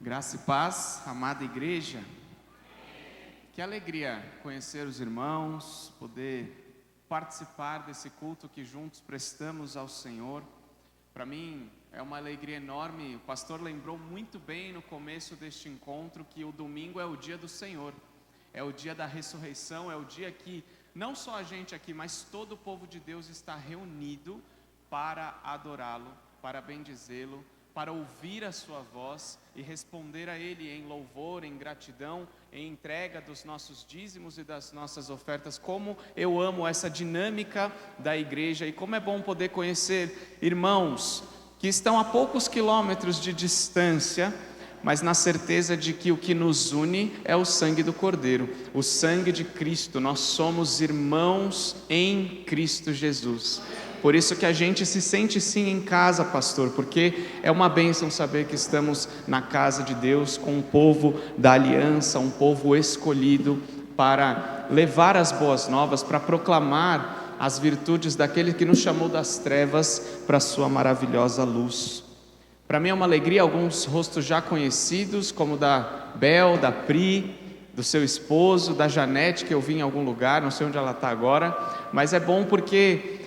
Graça e paz, amada igreja. Que alegria conhecer os irmãos, poder participar desse culto que juntos prestamos ao Senhor. Para mim é uma alegria enorme. O pastor lembrou muito bem no começo deste encontro que o domingo é o dia do Senhor, é o dia da ressurreição, é o dia que não só a gente aqui, mas todo o povo de Deus está reunido para adorá-lo, para bendizê-lo, para ouvir a sua voz e responder a Ele em louvor, em gratidão, em entrega dos nossos dízimos e das nossas ofertas. Como eu amo essa dinâmica da igreja e como é bom poder conhecer irmãos que estão a poucos quilômetros de distância, mas na certeza de que o que nos une é o sangue do Cordeiro, o sangue de Cristo. Nós somos irmãos em Cristo Jesus. Por isso que a gente se sente sim em casa, pastor, porque é uma bênção saber que estamos na casa de Deus, com um povo da aliança, um povo escolhido para levar as boas novas, para proclamar as virtudes daquele que nos chamou das trevas para a sua maravilhosa luz. Para mim é uma alegria, alguns rostos já conhecidos, como da Bel, da Pri, do seu esposo, da Janete, que eu vi em algum lugar, não sei onde ela está agora, mas é bom porque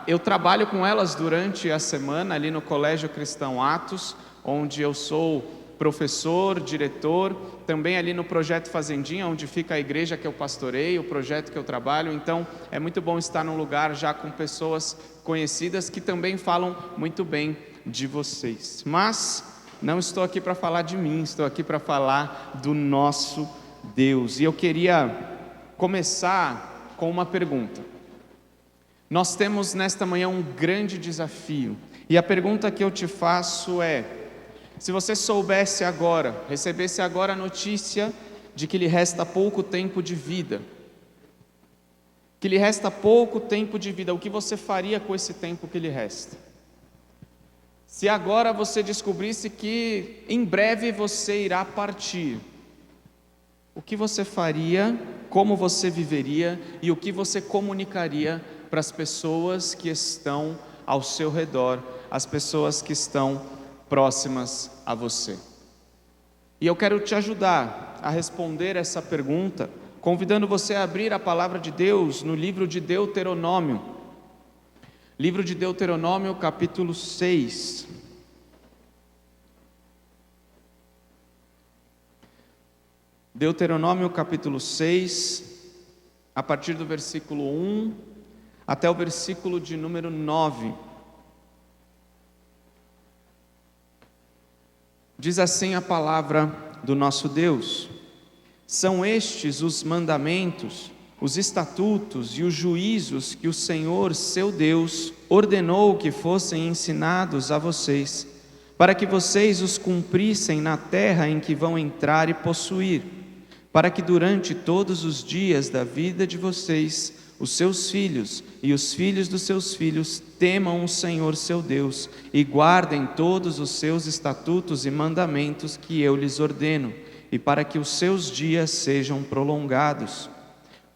eu trabalho com elas durante a semana ali no Colégio Cristão Atos, onde eu sou professor, diretor, também ali no Projeto Fazendinha, onde fica a igreja que eu pastoreio, o projeto que eu trabalho. Então é muito bom estar num lugar já com pessoas conhecidas que também falam muito bem de vocês. Mas não estou aqui para falar de mim, estou aqui para falar do nosso Deus. E eu queria começar com uma pergunta. Nós temos nesta manhã um grande desafio, e a pergunta que eu te faço é: se você soubesse agora, recebesse agora a notícia de que lhe resta pouco tempo de vida, o que você faria com esse tempo que lhe resta? Se agora você descobrisse que em breve você irá partir, o que você faria, como você viveria e o que você comunicaria para as pessoas que estão ao seu redor, as pessoas que estão próximas a você? E eu quero te ajudar a responder essa pergunta, convidando você a abrir a palavra de Deus no livro de Deuteronômio. Livro de Deuteronômio, capítulo 6. Deuteronômio, capítulo 6, a partir do versículo 1 até o versículo de número 9. Diz assim a palavra do nosso Deus: são estes os mandamentos, os estatutos e os juízos que o Senhor, seu Deus, ordenou que fossem ensinados a vocês, para que vocês os cumprissem na terra em que vão entrar e possuir, para que durante todos os dias da vida de vocês, os seus filhos e os filhos dos seus filhos temam o Senhor seu Deus e guardem todos os seus estatutos e mandamentos que eu lhes ordeno, e para que os seus dias sejam prolongados.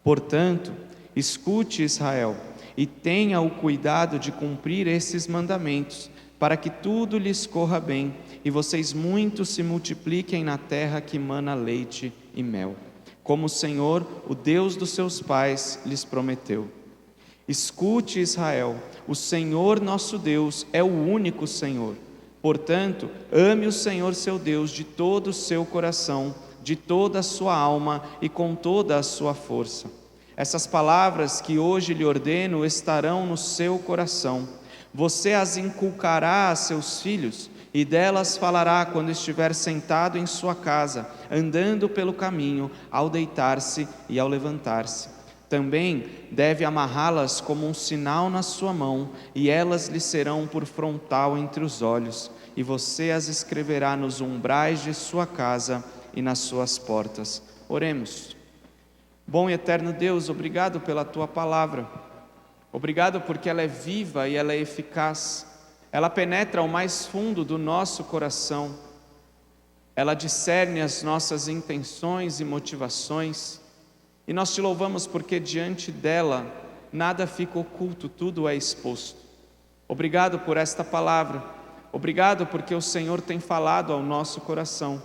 Portanto, escute, Israel, e tenha o cuidado de cumprir esses mandamentos, para que tudo lhes corra bem e vocês muito se multipliquem na terra que mana leite e mel, como o Senhor, o Deus dos seus pais, lhes prometeu. Escute, Israel, o Senhor nosso Deus é o único Senhor. Portanto, ame o Senhor seu Deus de todo o seu coração, de toda a sua alma e com toda a sua força. Essas palavras que hoje lhe ordeno estarão no seu coração. Você as inculcará a seus filhos, e delas falará quando estiver sentado em sua casa, andando pelo caminho, ao deitar-se e ao levantar-se. Também deve amarrá-las como um sinal na sua mão, e elas lhe serão por frontal entre os olhos, e você as escreverá nos umbrais de sua casa e nas suas portas. Oremos. Bom e eterno Deus, obrigado pela tua palavra. Obrigado porque ela é viva e ela é eficaz. Ela penetra ao mais fundo do nosso coração. Ela discerne as nossas intenções e motivações. E nós te louvamos porque diante dela nada fica oculto, tudo é exposto. Obrigado por esta palavra. Obrigado porque o Senhor tem falado ao nosso coração.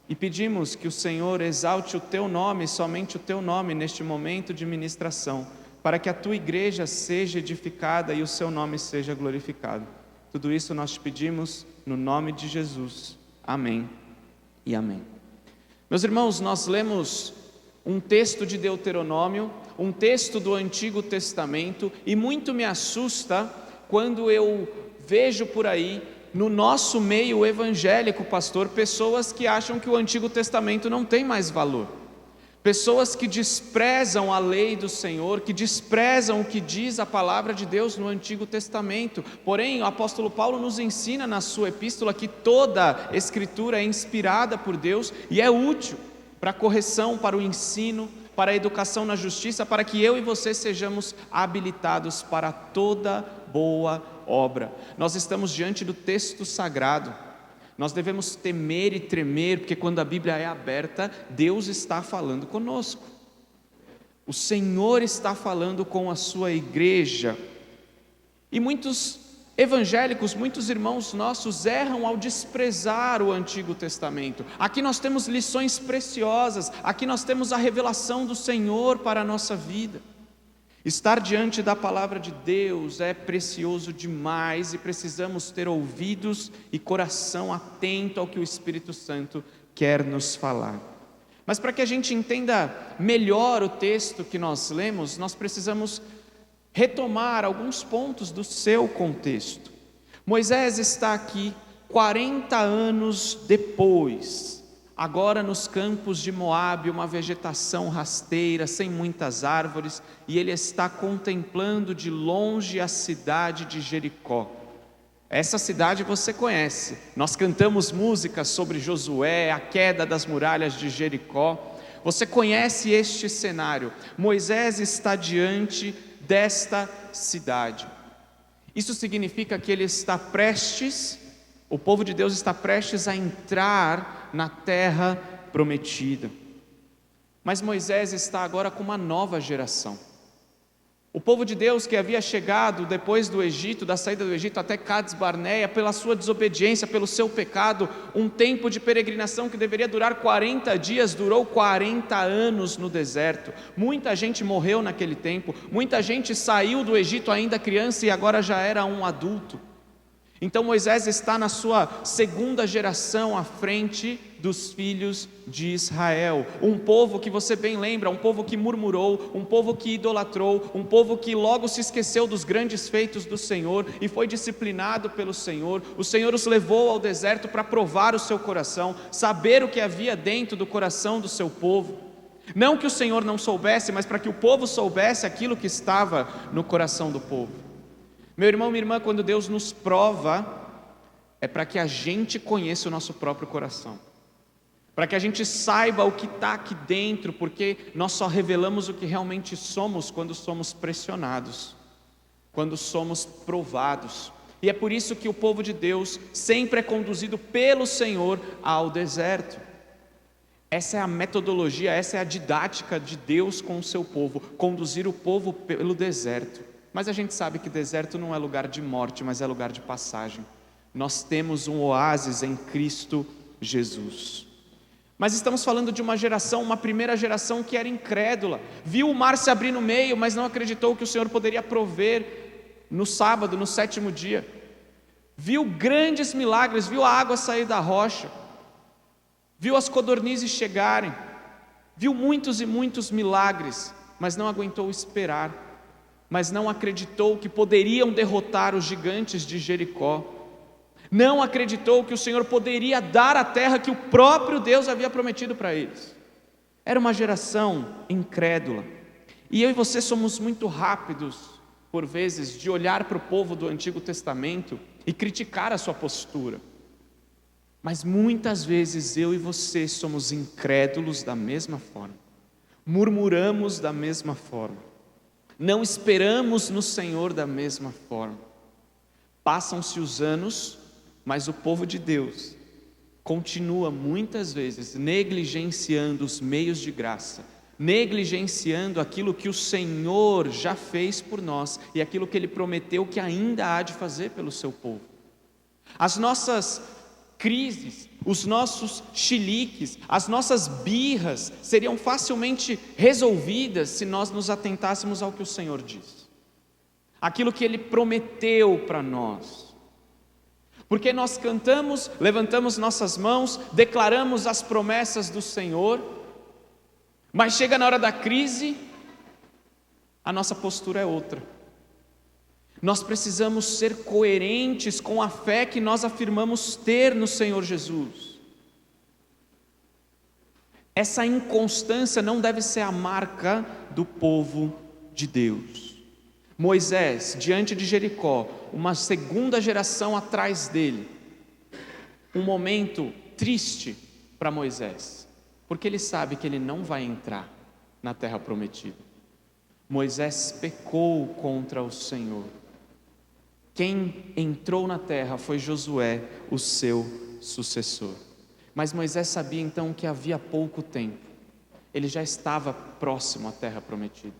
E pedimos que o Senhor exalte o Teu nome, somente o Teu nome, neste momento de ministração, para que a Tua igreja seja edificada e o Seu nome seja glorificado. Tudo isso nós te pedimos no nome de Jesus. Amém e amém. Meus irmãos, nós lemos um texto de Deuteronômio, um texto do Antigo Testamento, e muito me assusta quando eu vejo por aí, no nosso meio evangélico, pastor, pessoas que acham que o Antigo Testamento não tem mais valor. Pessoas que desprezam a lei do Senhor, que desprezam o que diz a palavra de Deus no Antigo Testamento. Porém, o apóstolo Paulo nos ensina na sua epístola que toda escritura é inspirada por Deus e é útil para a correção, para o ensino, para a educação na justiça, para que eu e você sejamos habilitados para toda boa obra. Nós estamos diante do texto sagrado. Nós devemos temer e tremer, porque quando a Bíblia é aberta, Deus está falando conosco. O Senhor está falando com a sua igreja. E muitos evangélicos, muitos irmãos nossos erram ao desprezar o Antigo Testamento. Aqui nós temos lições preciosas, aqui nós temos a revelação do Senhor para a nossa vida. Estar diante da palavra de Deus é precioso demais e precisamos ter ouvidos e coração atento ao que o Espírito Santo quer nos falar. Mas para que a gente entenda melhor o texto que nós lemos, nós precisamos retomar alguns pontos do seu contexto. Moisés está aqui 40 anos depois, agora nos campos de Moabe, uma vegetação rasteira, sem muitas árvores, e ele está contemplando de longe a cidade de Jericó. Essa cidade você conhece, nós cantamos músicas sobre Josué, a queda das muralhas de Jericó. Você conhece este cenário. Moisés está diante desta cidade. Isso significa que ele está prestes, o povo de Deus está prestes a entrar na terra prometida. Mas Moisés está agora com uma nova geração. O povo de Deus que havia chegado depois do Egito, da saída do Egito até Cades Barneia, pela sua desobediência, pelo seu pecado, um tempo de peregrinação que deveria durar 40 dias, durou 40 anos no deserto. Muita gente morreu naquele tempo, muita gente saiu do Egito ainda criança e agora já era um adulto. Então Moisés está na sua segunda geração à frente dos filhos de Israel, um povo que você bem lembra, um povo que murmurou, um povo que idolatrou, um povo que logo se esqueceu dos grandes feitos do Senhor e foi disciplinado pelo Senhor. O Senhor os levou ao deserto para provar o seu coração, saber o que havia dentro do coração do seu povo. Não que o Senhor não soubesse, mas para que o povo soubesse aquilo que estava no coração do povo. Meu irmão, minha irmã, quando Deus nos prova, é para que a gente conheça o nosso próprio coração, para que a gente saiba o que está aqui dentro, porque nós só revelamos o que realmente somos quando somos pressionados, quando somos provados. E é por isso que o povo de Deus sempre é conduzido pelo Senhor ao deserto. Essa é a metodologia, essa é a didática de Deus com o seu povo, conduzir o povo pelo deserto. Mas a gente sabe que deserto não é lugar de morte, mas é lugar de passagem. Nós temos um oásis em Cristo Jesus. Mas estamos falando de uma geração, uma primeira geração que era incrédula. Viu o mar se abrir no meio, mas não acreditou que o Senhor poderia prover no sábado, no sétimo dia. Viu grandes milagres, viu a água sair da rocha. Viu as codornizes chegarem. Viu muitos e muitos milagres, mas não aguentou esperar. Mas não acreditou que poderiam derrotar os gigantes de Jericó. Não acreditou que o Senhor poderia dar a terra que o próprio Deus havia prometido para eles. Era uma geração incrédula. E eu e você somos muito rápidos, por vezes, de olhar para o povo do Antigo Testamento e criticar a sua postura. Mas muitas vezes eu e você somos incrédulos da mesma forma. Murmuramos da mesma forma. Não esperamos no Senhor da mesma forma. Passam-se os anos, mas o povo de Deus continua muitas vezes negligenciando os meios de graça, negligenciando aquilo que o Senhor já fez por nós e aquilo que Ele prometeu que ainda há de fazer pelo seu povo. As nossas crises, os nossos chiliques, as nossas birras seriam facilmente resolvidas se nós nos atentássemos ao que o Senhor diz, aquilo que Ele prometeu para nós. Porque nós cantamos, levantamos nossas mãos, declaramos as promessas do Senhor, mas chega na hora da crise, a nossa postura é outra. Nós precisamos ser coerentes com a fé que nós afirmamos ter no Senhor Jesus. Essa inconstância não deve ser a marca do povo de Deus. Moisés, diante de Jericó, uma segunda geração atrás dele, um momento triste para Moisés, porque ele sabe que ele não vai entrar na terra prometida. Moisés pecou contra o Senhor. Quem entrou na terra foi Josué, o seu sucessor. Mas Moisés sabia então que havia pouco tempo. Ele já estava próximo à terra prometida.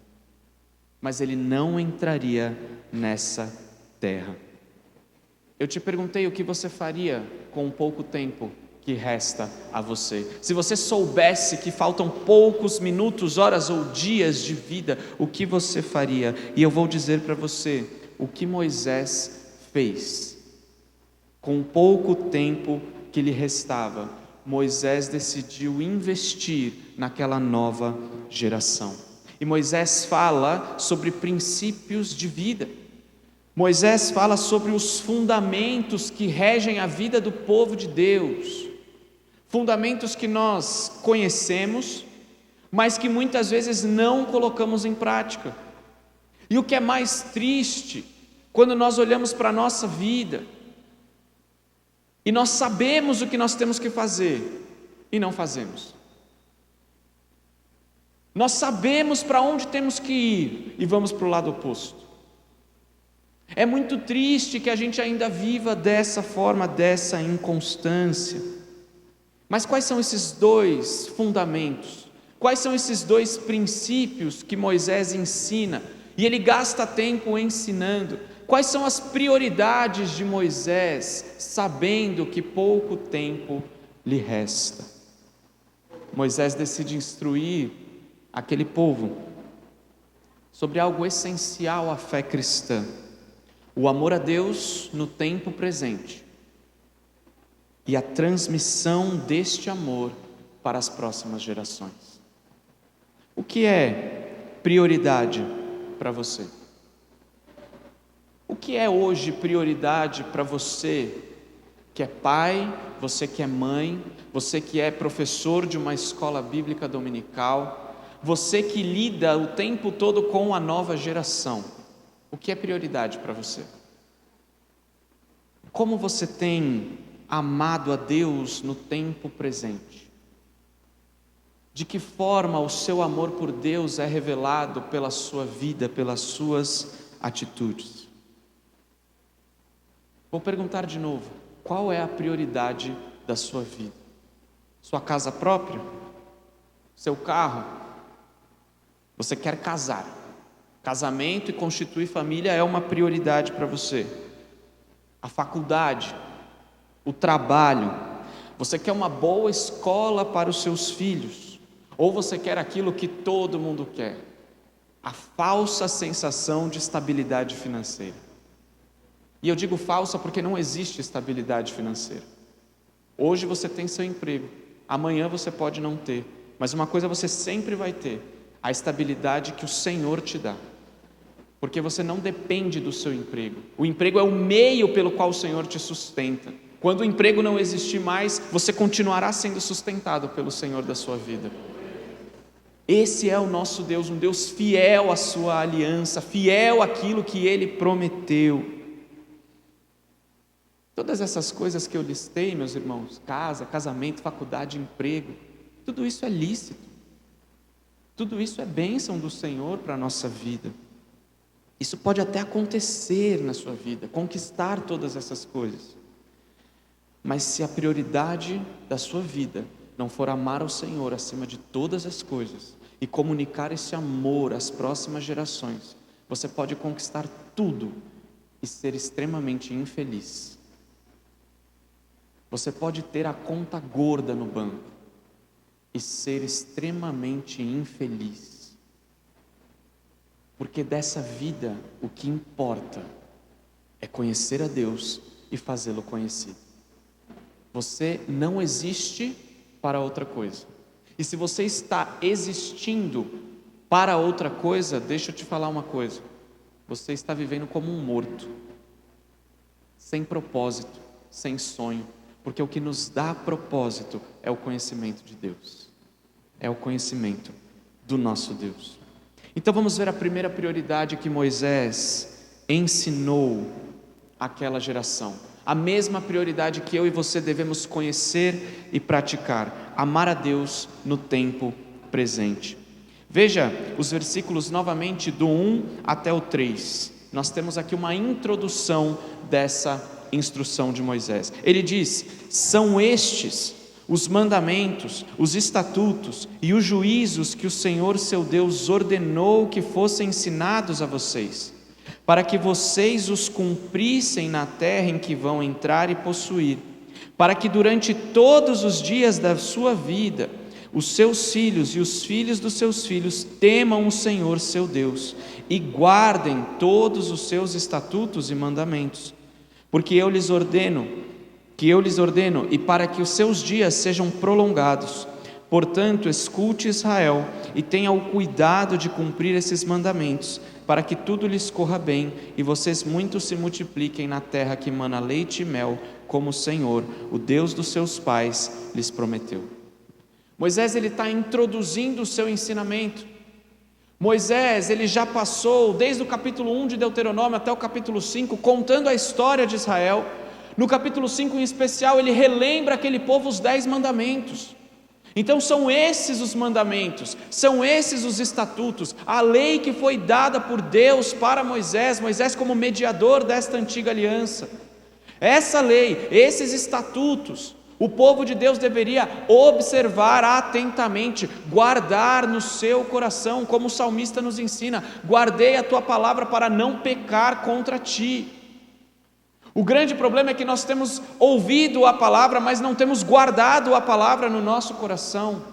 Mas ele não entraria nessa terra. Eu te perguntei o que você faria com o pouco tempo que resta a você. Se você soubesse que faltam poucos minutos, horas ou dias de vida, o que você faria? E eu vou dizer para você o que Moisés fez. Com pouco tempo que lhe restava, Moisés decidiu investir naquela nova geração. E Moisés fala sobre princípios de vida. Moisés fala sobre os fundamentos que regem a vida do povo de Deus. Fundamentos que nós conhecemos, mas que muitas vezes não colocamos em prática. E o que é mais triste, quando nós olhamos para a nossa vida, e nós sabemos o que nós temos que fazer, e não fazemos. Nós sabemos para onde temos que ir, e vamos para o lado oposto. É muito triste que a gente ainda viva dessa forma, dessa inconstância. Mas quais são esses dois fundamentos? Quais são esses dois princípios que Moisés ensina? E ele gasta tempo ensinando. Quais são as prioridades de Moisés, sabendo que pouco tempo lhe resta? Moisés decide instruir aquele povo sobre algo essencial à fé cristã: o amor a Deus no tempo presente e a transmissão deste amor para as próximas gerações. O que é prioridade para você? O que é hoje prioridade para você que é pai, você que é mãe, você que é professor de uma escola bíblica dominical, você que lida o tempo todo com a nova geração? O que é prioridade para você? Como você tem amado a Deus no tempo presente? De que forma o seu amor por Deus é revelado pela sua vida, pelas suas atitudes? Vou perguntar de novo: qual é a prioridade da sua vida? Sua casa própria? Seu carro? Você quer casar? Casamento e constituir família é uma prioridade para você. A faculdade, o trabalho, você quer uma boa escola para os seus filhos, ou você quer aquilo que todo mundo quer, a falsa sensação de estabilidade financeira. E eu digo falsa porque não existe estabilidade financeira. Hoje você tem seu emprego, amanhã você pode não ter, mas uma coisa você sempre vai ter: a estabilidade que o Senhor te dá. Porque você não depende do seu emprego. O emprego é o meio pelo qual o Senhor te sustenta. Quando o emprego não existir mais, você continuará sendo sustentado pelo Senhor da sua vida. Esse é o nosso Deus, um Deus fiel à sua aliança, fiel àquilo que Ele prometeu. Todas essas coisas que eu listei, meus irmãos, casa, casamento, faculdade, emprego, tudo isso é lícito. Tudo isso é bênção do Senhor para a nossa vida. Isso pode até acontecer na sua vida, conquistar todas essas coisas. Mas se a prioridade da sua vida não for amar ao Senhor acima de todas as coisas e comunicar esse amor às próximas gerações, você pode conquistar tudo e ser extremamente infeliz. Você pode ter a conta gorda no banco e ser extremamente infeliz, porque dessa vida o que importa é conhecer a Deus e fazê-lo conhecido. Você não existe para outra coisa. E se você está existindo para outra coisa, deixa eu te falar uma coisa: você está vivendo como um morto, sem propósito, sem sonho, porque o que nos dá propósito é o conhecimento de Deus, é o conhecimento do nosso Deus. Então vamos ver a primeira prioridade que Moisés ensinou àquela geração, a mesma prioridade que eu e você devemos conhecer e praticar: amar a Deus no tempo presente. Veja os versículos novamente do 1 até o 3. Nós temos aqui uma introdução dessa instrução de Moisés. Ele diz: são estes os mandamentos, os estatutos e os juízos que o Senhor seu Deus ordenou que fossem ensinados a vocês, para que vocês os cumprissem na terra em que vão entrar e possuir, para que durante todos os dias da sua vida os seus filhos e os filhos dos seus filhos temam o Senhor seu Deus e guardem todos os seus estatutos e mandamentos, porque eu lhes ordeno, e para que os seus dias sejam prolongados. Portanto, escute Israel e tenha o cuidado de cumprir esses mandamentos, para que tudo lhes corra bem e vocês muito se multipliquem na terra que mana leite e mel, como o Senhor, o Deus dos seus pais, lhes prometeu. Moisés ele está introduzindo o seu ensinamento. Moisés ele já passou desde o capítulo 1 de Deuteronômio até o capítulo 5 contando a história de Israel. No capítulo 5 em especial ele relembra aquele povo os 10 mandamentos. Então são esses os mandamentos, são esses os estatutos, a lei que foi dada por Deus para Moisés como mediador desta antiga aliança. Essa lei, esses estatutos, o povo de Deus deveria observar atentamente, guardar no seu coração, como o salmista nos ensina: guardei a tua palavra para não pecar contra ti. O grande problema é que nós temos ouvido a palavra, mas não temos guardado a palavra no nosso coração.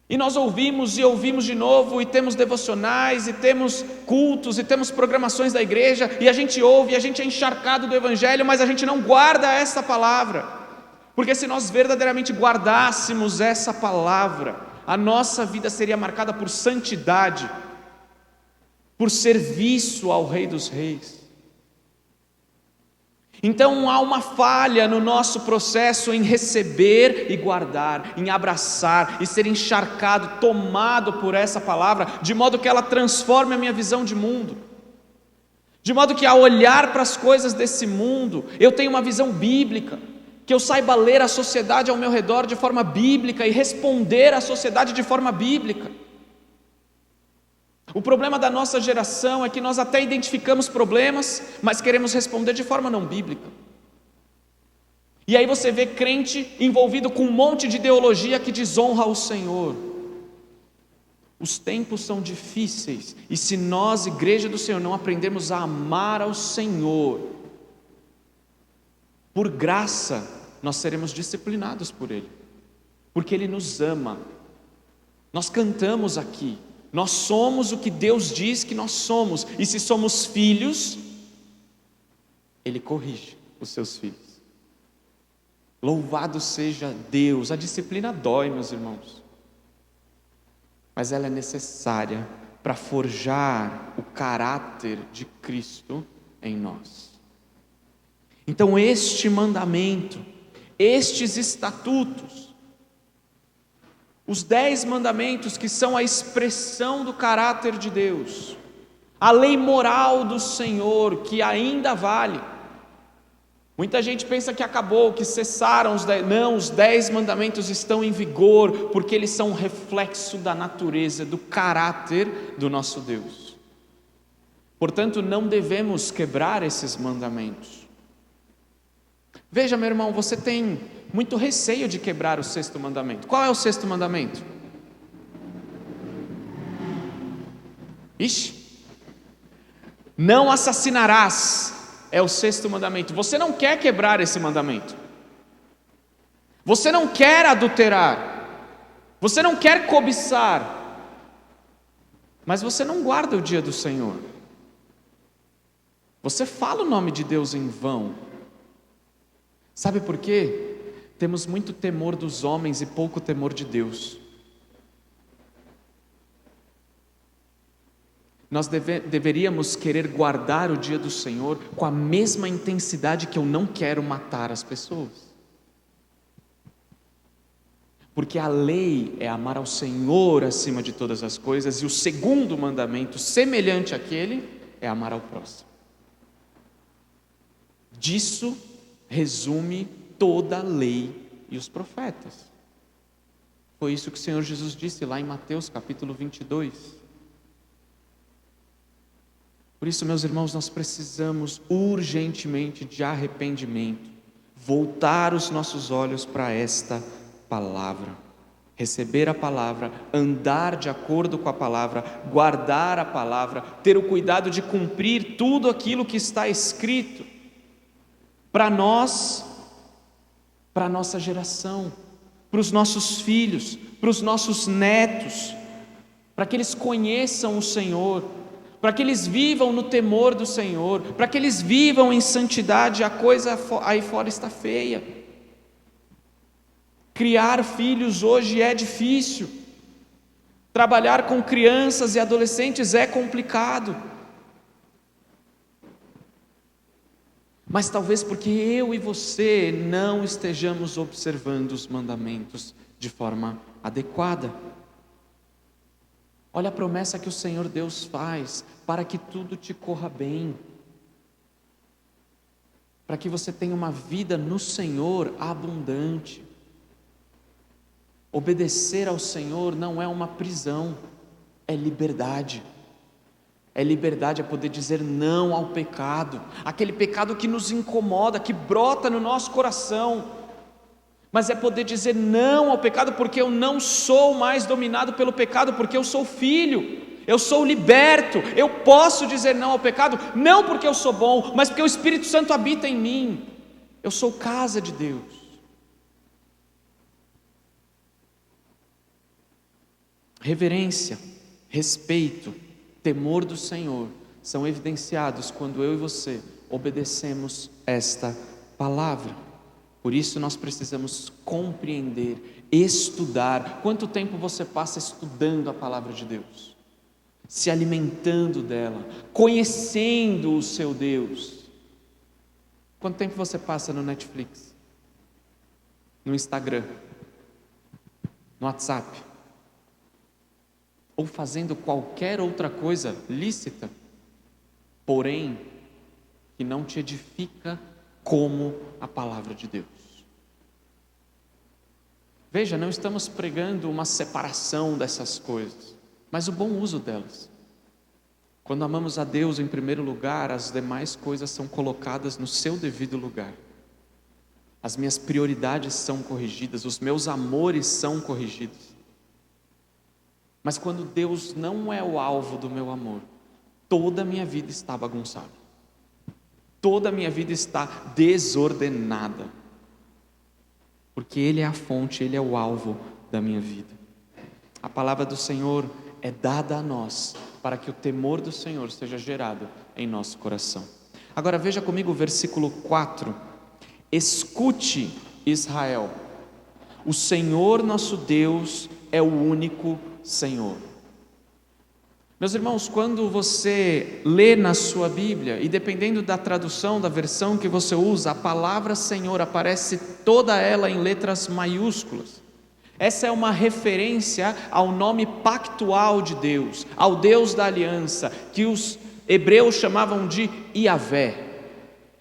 E nós ouvimos e ouvimos de novo, e temos devocionais, e temos cultos, e temos programações da igreja, e a gente ouve, e a gente é encharcado do evangelho, mas a gente não guarda essa palavra. Porque se nós verdadeiramente guardássemos essa palavra, a nossa vida seria marcada por santidade, por serviço ao Rei dos Reis. Então há uma falha no nosso processo em receber e guardar, em abraçar e ser encharcado, tomado por essa palavra, de modo que ela transforme a minha visão de mundo, de modo que ao olhar para as coisas desse mundo, eu tenha uma visão bíblica, que eu saiba ler a sociedade ao meu redor de forma bíblica e responder à sociedade de forma bíblica. O problema da nossa geração é que nós até identificamos problemas, mas queremos responder de forma não bíblica. E aí você vê crente envolvido com um monte de ideologia que desonra o Senhor. Os tempos são difíceis, e se nós, igreja do Senhor, não aprendermos a amar ao Senhor, por graça, nós seremos disciplinados por Ele, porque Ele nos ama. Nós cantamos aqui: nós somos o que Deus diz que nós somos, e se somos filhos, Ele corrige os seus filhos. Louvado seja Deus. A disciplina dói, meus irmãos, mas ela é necessária para forjar o caráter de Cristo em nós. Então este mandamento, estes estatutos, os 10 mandamentos que são a expressão do caráter de Deus, a lei moral do Senhor que ainda vale. Muita gente pensa que acabou, que cessaram os 10. Não, os 10 mandamentos estão em vigor, porque eles são um reflexo da natureza, do caráter do nosso Deus. Portanto, não devemos quebrar esses mandamentos. Veja, meu irmão, você tem muito receio de quebrar o 6º mandamento. Qual é o 6º mandamento? Não assassinarás. é o 6º mandamento. Você não quer quebrar esse mandamento. Você não quer adulterar. Você não quer cobiçar. Mas você não guarda o dia do Senhor. Você fala o nome de Deus em vão. Sabe por quê? Temos muito temor dos homens e pouco temor de Deus. Nós deveríamos querer guardar o dia do Senhor com a mesma intensidade que eu não quero matar as pessoas. Porque a lei é amar ao Senhor acima de todas as coisas, e o 2º mandamento, semelhante àquele, é amar ao próximo. Disso resume toda a lei e os profetas. Foi isso que o Senhor Jesus disse lá em Mateus capítulo 22. Por isso, meus irmãos, nós precisamos urgentemente de arrependimento, voltar os nossos olhos para esta palavra, receber a palavra, andar de acordo com a palavra, guardar a palavra, ter o cuidado de cumprir tudo aquilo que está escrito para nós, para a nossa geração, para os nossos filhos, para os nossos netos, para que eles conheçam o Senhor, para que eles vivam no temor do Senhor, para que eles vivam em santidade. A coisa aí fora está feia. Criar filhos hoje é difícil. Trabalhar com crianças e adolescentes é complicado. Mas talvez porque eu e você não estejamos observando os mandamentos de forma adequada. Olha a promessa que o Senhor Deus faz para que tudo te corra bem, para que você tenha uma vida no Senhor abundante. Obedecer ao Senhor não é uma prisão, é liberdade. É liberdade, é poder dizer não ao pecado, aquele pecado que nos incomoda, que brota no nosso coração. Mas é poder dizer não ao pecado, porque eu não sou mais dominado pelo pecado, porque eu sou filho, eu sou liberto, eu posso dizer não ao pecado, não porque eu sou bom, mas porque o Espírito Santo habita em mim, eu sou casa de Deus. Reverência, respeito, temor do Senhor são evidenciados quando eu e você obedecemos esta palavra. Por isso nós precisamos compreender, estudar. Quanto tempo você passa estudando a palavra de Deus? Se alimentando dela, conhecendo o seu Deus? Quanto tempo você passa no Netflix? No Instagram? No WhatsApp? Ou fazendo qualquer outra coisa lícita, porém, que não te edifica como a palavra de Deus. Veja, não estamos pregando uma separação dessas coisas, mas o bom uso delas. Quando amamos a Deus em primeiro lugar, as demais coisas são colocadas no seu devido lugar. As minhas prioridades são corrigidas, os meus amores são corrigidos. Mas quando Deus não é o alvo do meu amor, toda a minha vida está bagunçada. Toda a minha vida está desordenada. Porque Ele é a fonte, Ele é o alvo da minha vida. A palavra do Senhor é dada a nós, para que o temor do Senhor seja gerado em nosso coração. Agora veja comigo o versículo 4. Escute, Israel, o Senhor nosso Deus é o único Senhor. Meus irmãos, quando você lê na sua Bíblia, e dependendo da tradução, da versão que você usa, a palavra Senhor aparece toda ela em letras maiúsculas. Essa é uma referência ao nome pactual de Deus, ao Deus da aliança, que os hebreus chamavam de Iavé.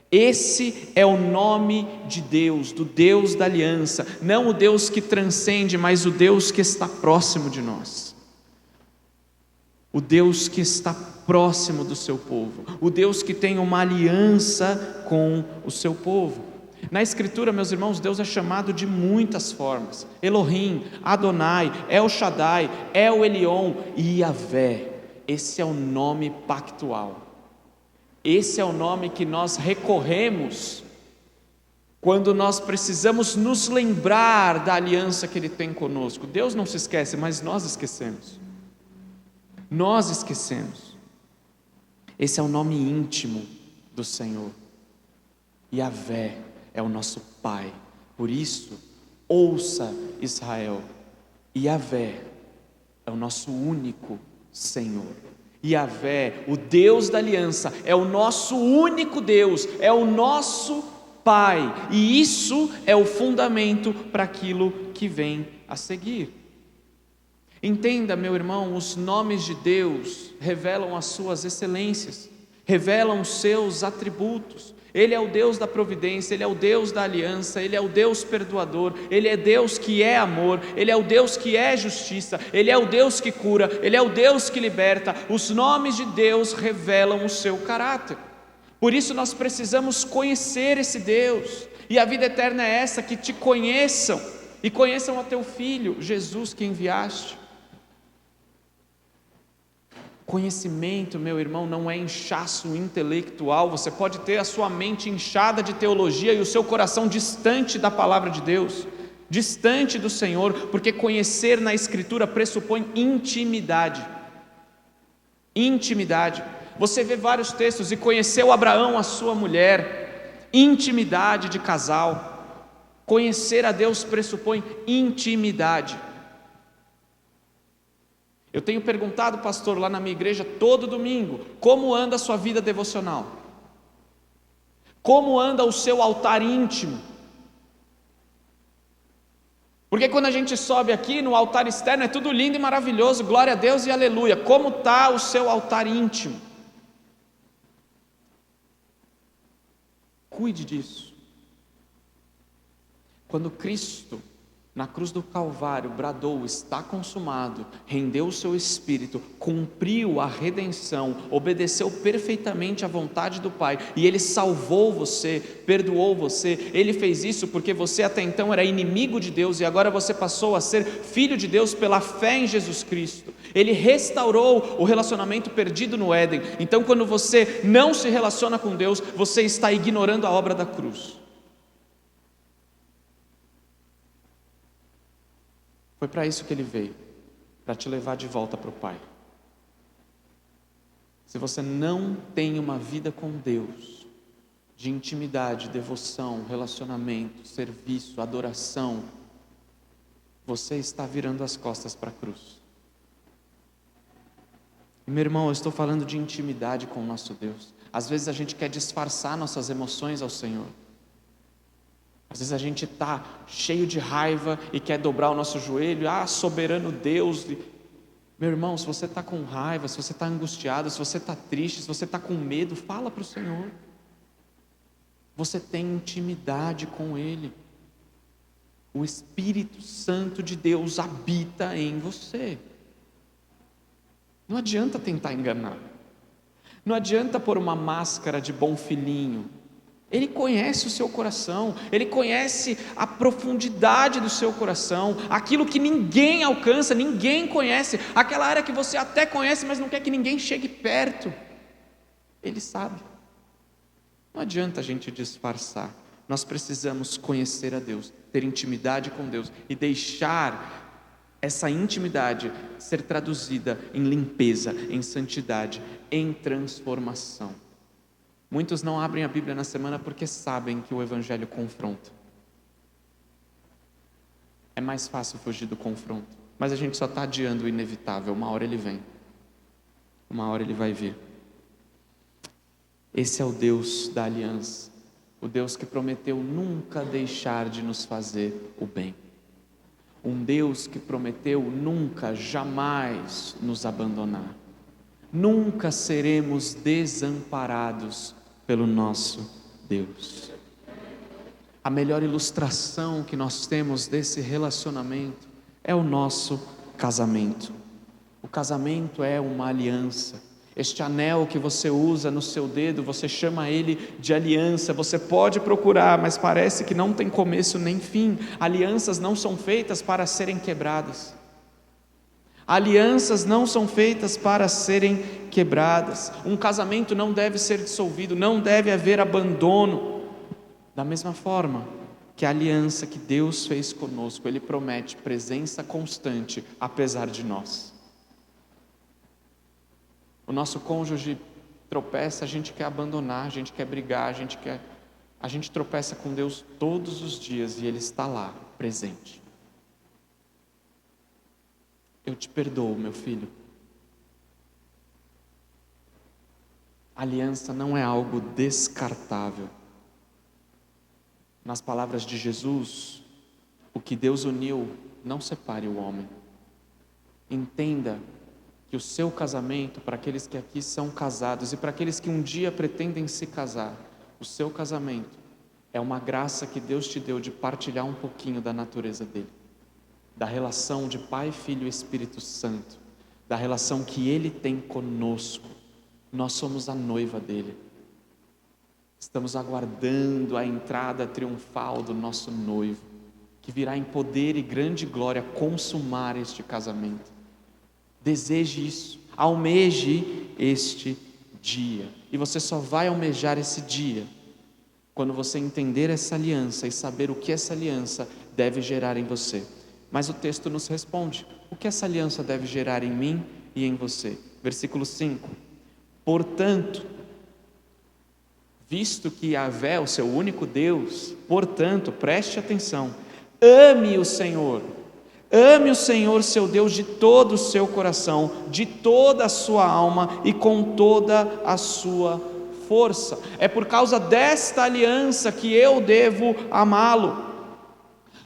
Esse é o nome de Deus, do Deus da aliança, não o Deus que transcende, mas o Deus que está próximo de nós. O Deus que está próximo do seu povo, o Deus que tem uma aliança com o seu povo. Na Escritura, meus irmãos, Deus é chamado de muitas formas: Elohim, Adonai, El Shaddai, El Elyon e Yahvé. Esse é o nome pactual. Esse é o nome que nós recorremos quando nós precisamos nos lembrar da aliança que Ele tem conosco. Deus não se esquece, mas nós esquecemos. Nós esquecemos. Esse é o nome íntimo do Senhor. Yahvé é o nosso Pai. Por isso, ouça, Israel, Yahvé é o nosso único Senhor. Yahvé, o Deus da aliança, é o nosso único Deus, é o nosso Pai, e isso é o fundamento para aquilo que vem a seguir. Entenda, meu irmão, os nomes de Deus revelam as suas excelências, revelam os seus atributos. Ele é o Deus da providência, Ele é o Deus da aliança, Ele é o Deus perdoador, Ele é Deus que é amor, Ele é o Deus que é justiça, Ele é o Deus que cura, Ele é o Deus que liberta. Os nomes de Deus revelam o seu caráter. Por isso nós precisamos conhecer esse Deus, e a vida eterna é essa, que te conheçam, e conheçam a teu Filho, Jesus, que enviaste. Conhecimento, meu irmão, não é inchaço intelectual. Você pode ter a sua mente inchada de teologia e o seu coração distante da palavra de Deus, distante do Senhor, porque conhecer na Escritura pressupõe intimidade. Intimidade. Você vê vários textos, e conheceu Abraão a sua mulher, intimidade de casal. Conhecer a Deus pressupõe intimidade. Eu tenho perguntado, pastor, lá na minha igreja todo domingo, como anda a sua vida devocional? Como anda o seu altar íntimo? Porque quando a gente sobe aqui no altar externo é tudo lindo e maravilhoso, glória a Deus e aleluia. Como está o seu altar íntimo? Cuide disso. Quando Cristo, na cruz do Calvário, bradou: está consumado, rendeu o seu espírito, cumpriu a redenção, obedeceu perfeitamente à vontade do Pai, e Ele salvou você, perdoou você. Ele fez isso porque você até então era inimigo de Deus, e agora você passou a ser filho de Deus pela fé em Jesus Cristo. Ele restaurou o relacionamento perdido no Éden. Então, quando você não se relaciona com Deus, você está ignorando a obra da cruz. Foi para isso que Ele veio, para te levar de volta para o Pai. Se você não tem uma vida com Deus, de intimidade, devoção, relacionamento, serviço, adoração, você está virando as costas para a cruz. E, meu irmão, eu estou falando de intimidade com o nosso Deus. Às vezes a gente quer disfarçar nossas emoções ao Senhor. Às vezes a gente está cheio de raiva e quer dobrar o nosso joelho. Soberano Deus. Meu irmão, se você está com raiva, se você está angustiado, se você está triste, se você está com medo, fala para o Senhor. Você tem intimidade com Ele. O Espírito Santo de Deus habita em você. Não adianta tentar enganar. Não adianta pôr uma máscara de bom filhinho. Ele conhece o seu coração, Ele conhece a profundidade do seu coração, aquilo que ninguém alcança, ninguém conhece, aquela área que você até conhece, mas não quer que ninguém chegue perto. Ele sabe. Não adianta a gente disfarçar. Nós precisamos conhecer a Deus, ter intimidade com Deus e deixar essa intimidade ser traduzida em limpeza, em santidade, em transformação. Muitos não abrem a Bíblia na semana porque sabem que o Evangelho confronta. É mais fácil fugir do confronto, mas a gente só está adiando o inevitável. Uma hora ele vem, uma hora ele vai vir. Esse é o Deus da aliança, o Deus que prometeu nunca deixar de nos fazer o bem. Um Deus que prometeu nunca, jamais nos abandonar. Nunca seremos desamparados pelo nosso Deus. A melhor ilustração que nós temos desse relacionamento é o nosso casamento. O casamento é uma aliança. Este anel que você usa no seu dedo, você chama ele de aliança. Você pode procurar, mas parece que não tem começo nem fim. Alianças não são feitas para serem quebradas. Alianças não são feitas para serem quebradas. Um casamento não deve ser dissolvido, não deve haver abandono. Da mesma forma que a aliança que Deus fez conosco, Ele promete presença constante, apesar de nós. O nosso cônjuge tropeça, a gente quer abandonar, a gente quer brigar, a gente tropeça com Deus todos os dias e Ele está lá, presente. Eu te perdoo, meu filho. Aliança não é algo descartável. Nas palavras de Jesus, o que Deus uniu, não separe o homem. Entenda que o seu casamento, para aqueles que aqui são casados e para aqueles que um dia pretendem se casar, o seu casamento é uma graça que Deus te deu de partilhar um pouquinho da natureza dele, da relação de Pai, Filho e Espírito Santo, da relação que Ele tem conosco. Nós somos a noiva dele. Estamos aguardando a entrada triunfal do nosso noivo, que virá em poder e grande glória consumar este casamento. Deseje isso, almeje este dia. E você só vai almejar esse dia quando você entender essa aliança e saber o que essa aliança deve gerar em você. Mas o texto nos responde: o que essa aliança deve gerar em mim e em você? Versículo 5: portanto, visto que Yahvé é o seu único Deus, portanto, preste atenção, ame o Senhor seu Deus de todo o seu coração, de toda a sua alma e com toda a sua força. É por causa desta aliança que eu devo amá-lo.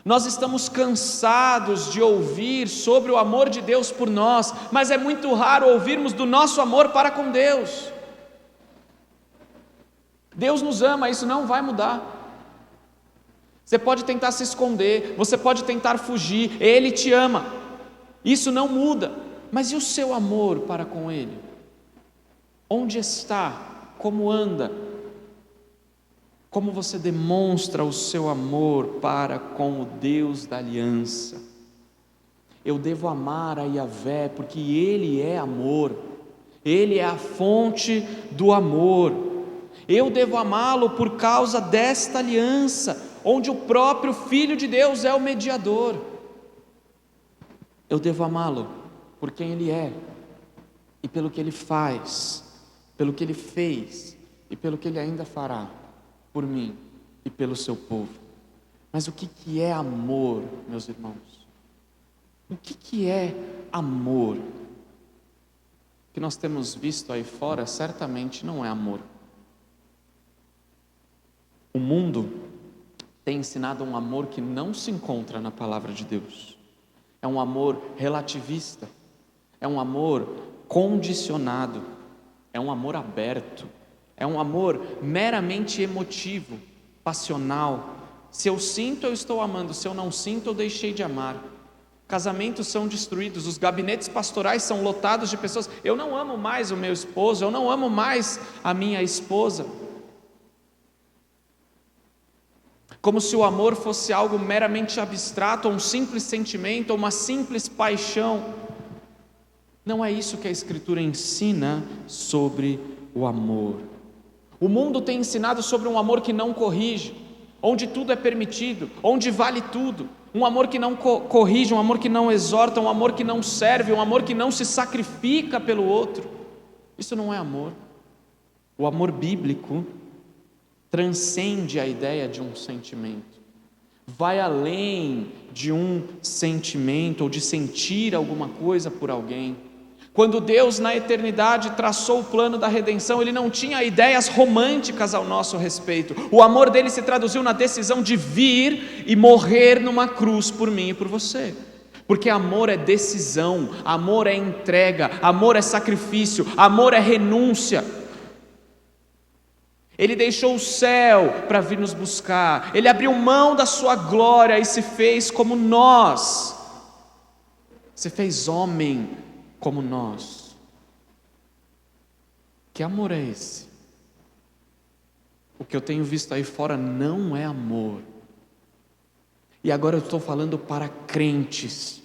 Nós estamos cansados de ouvir sobre o amor de Deus por nós, mas é muito raro ouvirmos do nosso amor para com Deus. Deus nos ama, isso não vai mudar. Você pode tentar se esconder, você pode tentar fugir, Ele te ama, isso não muda. Mas e o seu amor para com Ele? Onde está? Como anda? Como você demonstra o seu amor para com o Deus da aliança? Eu devo amar a Yahvé porque Ele é amor, Ele é a fonte do amor. Eu devo amá-lo por causa desta aliança, onde o próprio Filho de Deus é o mediador. Eu devo amá-lo por quem Ele é, e pelo que Ele faz, pelo que Ele fez, e pelo que Ele ainda fará por mim e pelo seu povo. Mas o que é amor, meus irmãos? O que é amor? O que nós temos visto aí fora certamente não é amor. O mundo tem ensinado um amor que não se encontra na palavra de Deus. É um amor relativista, é um amor condicionado, é um amor aberto, é um amor meramente emotivo, passional. Se eu sinto, eu estou amando, se eu não sinto, eu deixei de amar. Casamentos são destruídos, os gabinetes pastorais são lotados de pessoas: eu não amo mais o meu esposo, eu não amo mais a minha esposa. Como se o amor fosse algo meramente abstrato, ou um simples sentimento, ou uma simples paixão. Não é isso que a Escritura ensina sobre o amor. O mundo tem ensinado sobre um amor que não corrige, onde tudo é permitido, onde vale tudo. Um amor que não corrige, um amor que não exorta, um amor que não serve, um amor que não se sacrifica pelo outro. Isso não é amor. O amor bíblico transcende a ideia de um sentimento, vai além de um sentimento ou de sentir alguma coisa por alguém. Quando Deus na eternidade traçou o plano da redenção, Ele não tinha ideias românticas ao nosso respeito. O amor dele se traduziu na decisão de vir e morrer numa cruz por mim e por você. Porque amor é decisão, amor é entrega, amor é sacrifício, amor é renúncia. Ele deixou o céu para vir nos buscar, Ele abriu mão da sua glória e se fez como nós, se fez homem como nós. Que amor é esse? O que eu tenho visto aí fora não é amor. E agora eu estou falando para crentes.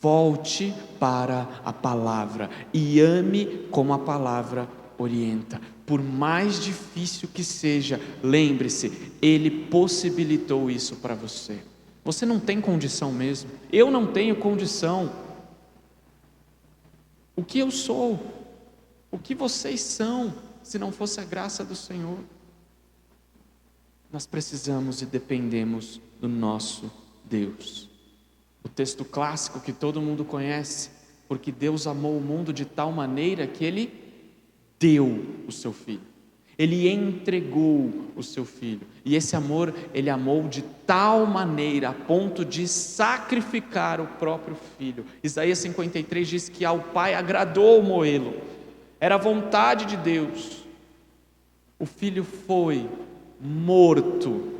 Volte para a palavra e ame como a palavra orienta. Por mais difícil que seja, lembre-se, Ele possibilitou isso para você. Você não tem condição mesmo. Eu não tenho condição. O que eu sou? O que vocês são, se não fosse a graça do Senhor? Nós precisamos e dependemos do nosso Deus. O texto clássico que todo mundo conhece, porque Deus amou o mundo de tal maneira que Ele deu o seu Filho. Ele entregou o seu Filho. E esse amor, Ele amou de tal maneira, a ponto de sacrificar o próprio Filho. Isaías 53 diz que ao Pai agradou moê-lo. Era a vontade de Deus. O Filho foi morto.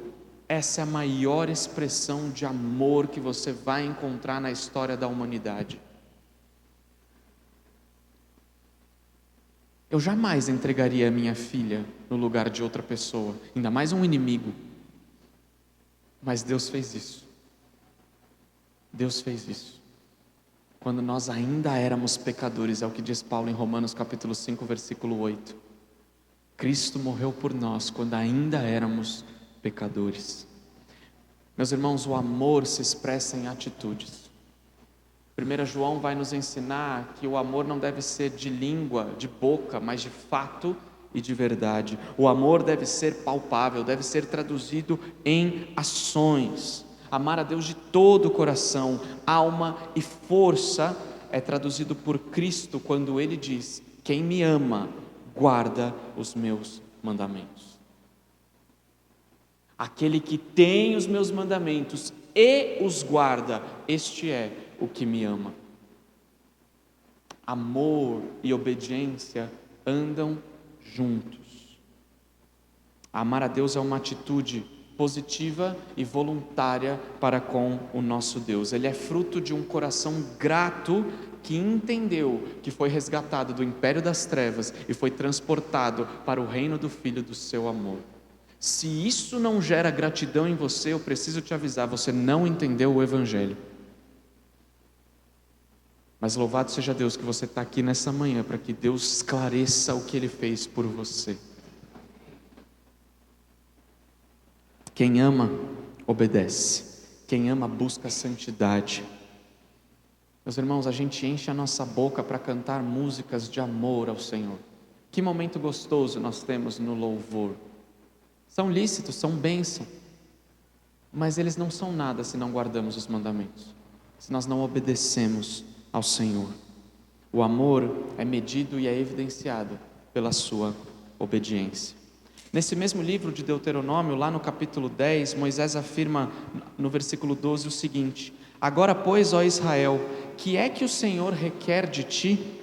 Essa é a maior expressão de amor que você vai encontrar na história da humanidade. Eu jamais entregaria a minha filha no lugar de outra pessoa, ainda mais um inimigo. Mas Deus fez isso. Deus fez isso. Quando nós ainda éramos pecadores, é o que diz Paulo em Romanos capítulo 5, versículo 8. Cristo morreu por nós quando ainda éramos pecadores. Meus irmãos, o amor se expressa em atitudes. 1 João vai nos ensinar que o amor não deve ser de língua, de boca, mas de fato e de verdade. O amor deve ser palpável, deve ser traduzido em ações. Amar a Deus de todo o coração, alma e força é traduzido por Cristo quando Ele diz: quem me ama, guarda os meus mandamentos. Aquele que tem os meus mandamentos e os guarda, este é o que me ama. Amor e obediência andam juntos. Amar a Deus é uma atitude positiva e voluntária para com o nosso Deus. Ele é fruto de um coração grato que entendeu que foi resgatado do império das trevas e foi transportado para o reino do Filho do seu amor. Se isso não gera gratidão em você, eu preciso te avisar, você não entendeu o Evangelho. Mas louvado seja Deus que você está aqui nessa manhã, para que Deus esclareça o que Ele fez por você. Quem ama, obedece. Quem ama, busca a santidade. Meus irmãos, a gente enche a nossa boca para cantar músicas de amor ao Senhor. Que momento gostoso nós temos no louvor. São lícitos, são bênção, mas eles não são nada se não guardamos os mandamentos, se nós não obedecemos ao Senhor. O amor é medido e é evidenciado pela sua obediência. Nesse mesmo livro de Deuteronômio, lá no capítulo 10, Moisés afirma no versículo 12 o seguinte: agora, pois, ó Israel, que é que o Senhor requer de ti?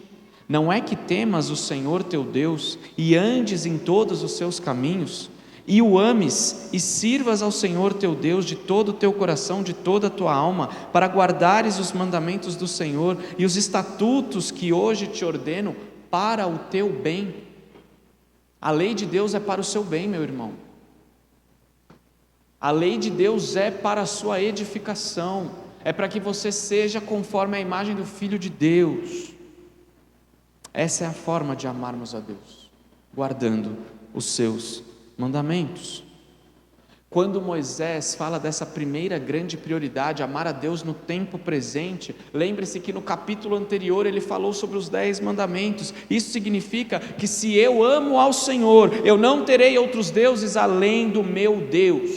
Não é que temas o Senhor teu Deus e andes em todos os seus caminhos, e o ames e sirvas ao Senhor teu Deus de todo o teu coração, de toda a tua alma, para guardares os mandamentos do Senhor e os estatutos que hoje te ordeno para o teu bem. A lei de Deus é para o seu bem, meu irmão. A lei de Deus é para a sua edificação, é para que você seja conforme a imagem do Filho de Deus. Essa é a forma de amarmos a Deus, guardando os seus mandamentos. Quando Moisés fala dessa primeira grande prioridade, amar a Deus no tempo presente, lembre-se que no capítulo anterior ele falou sobre os 10 mandamentos. Isso significa que se eu amo ao Senhor, eu não terei outros deuses além do meu Deus.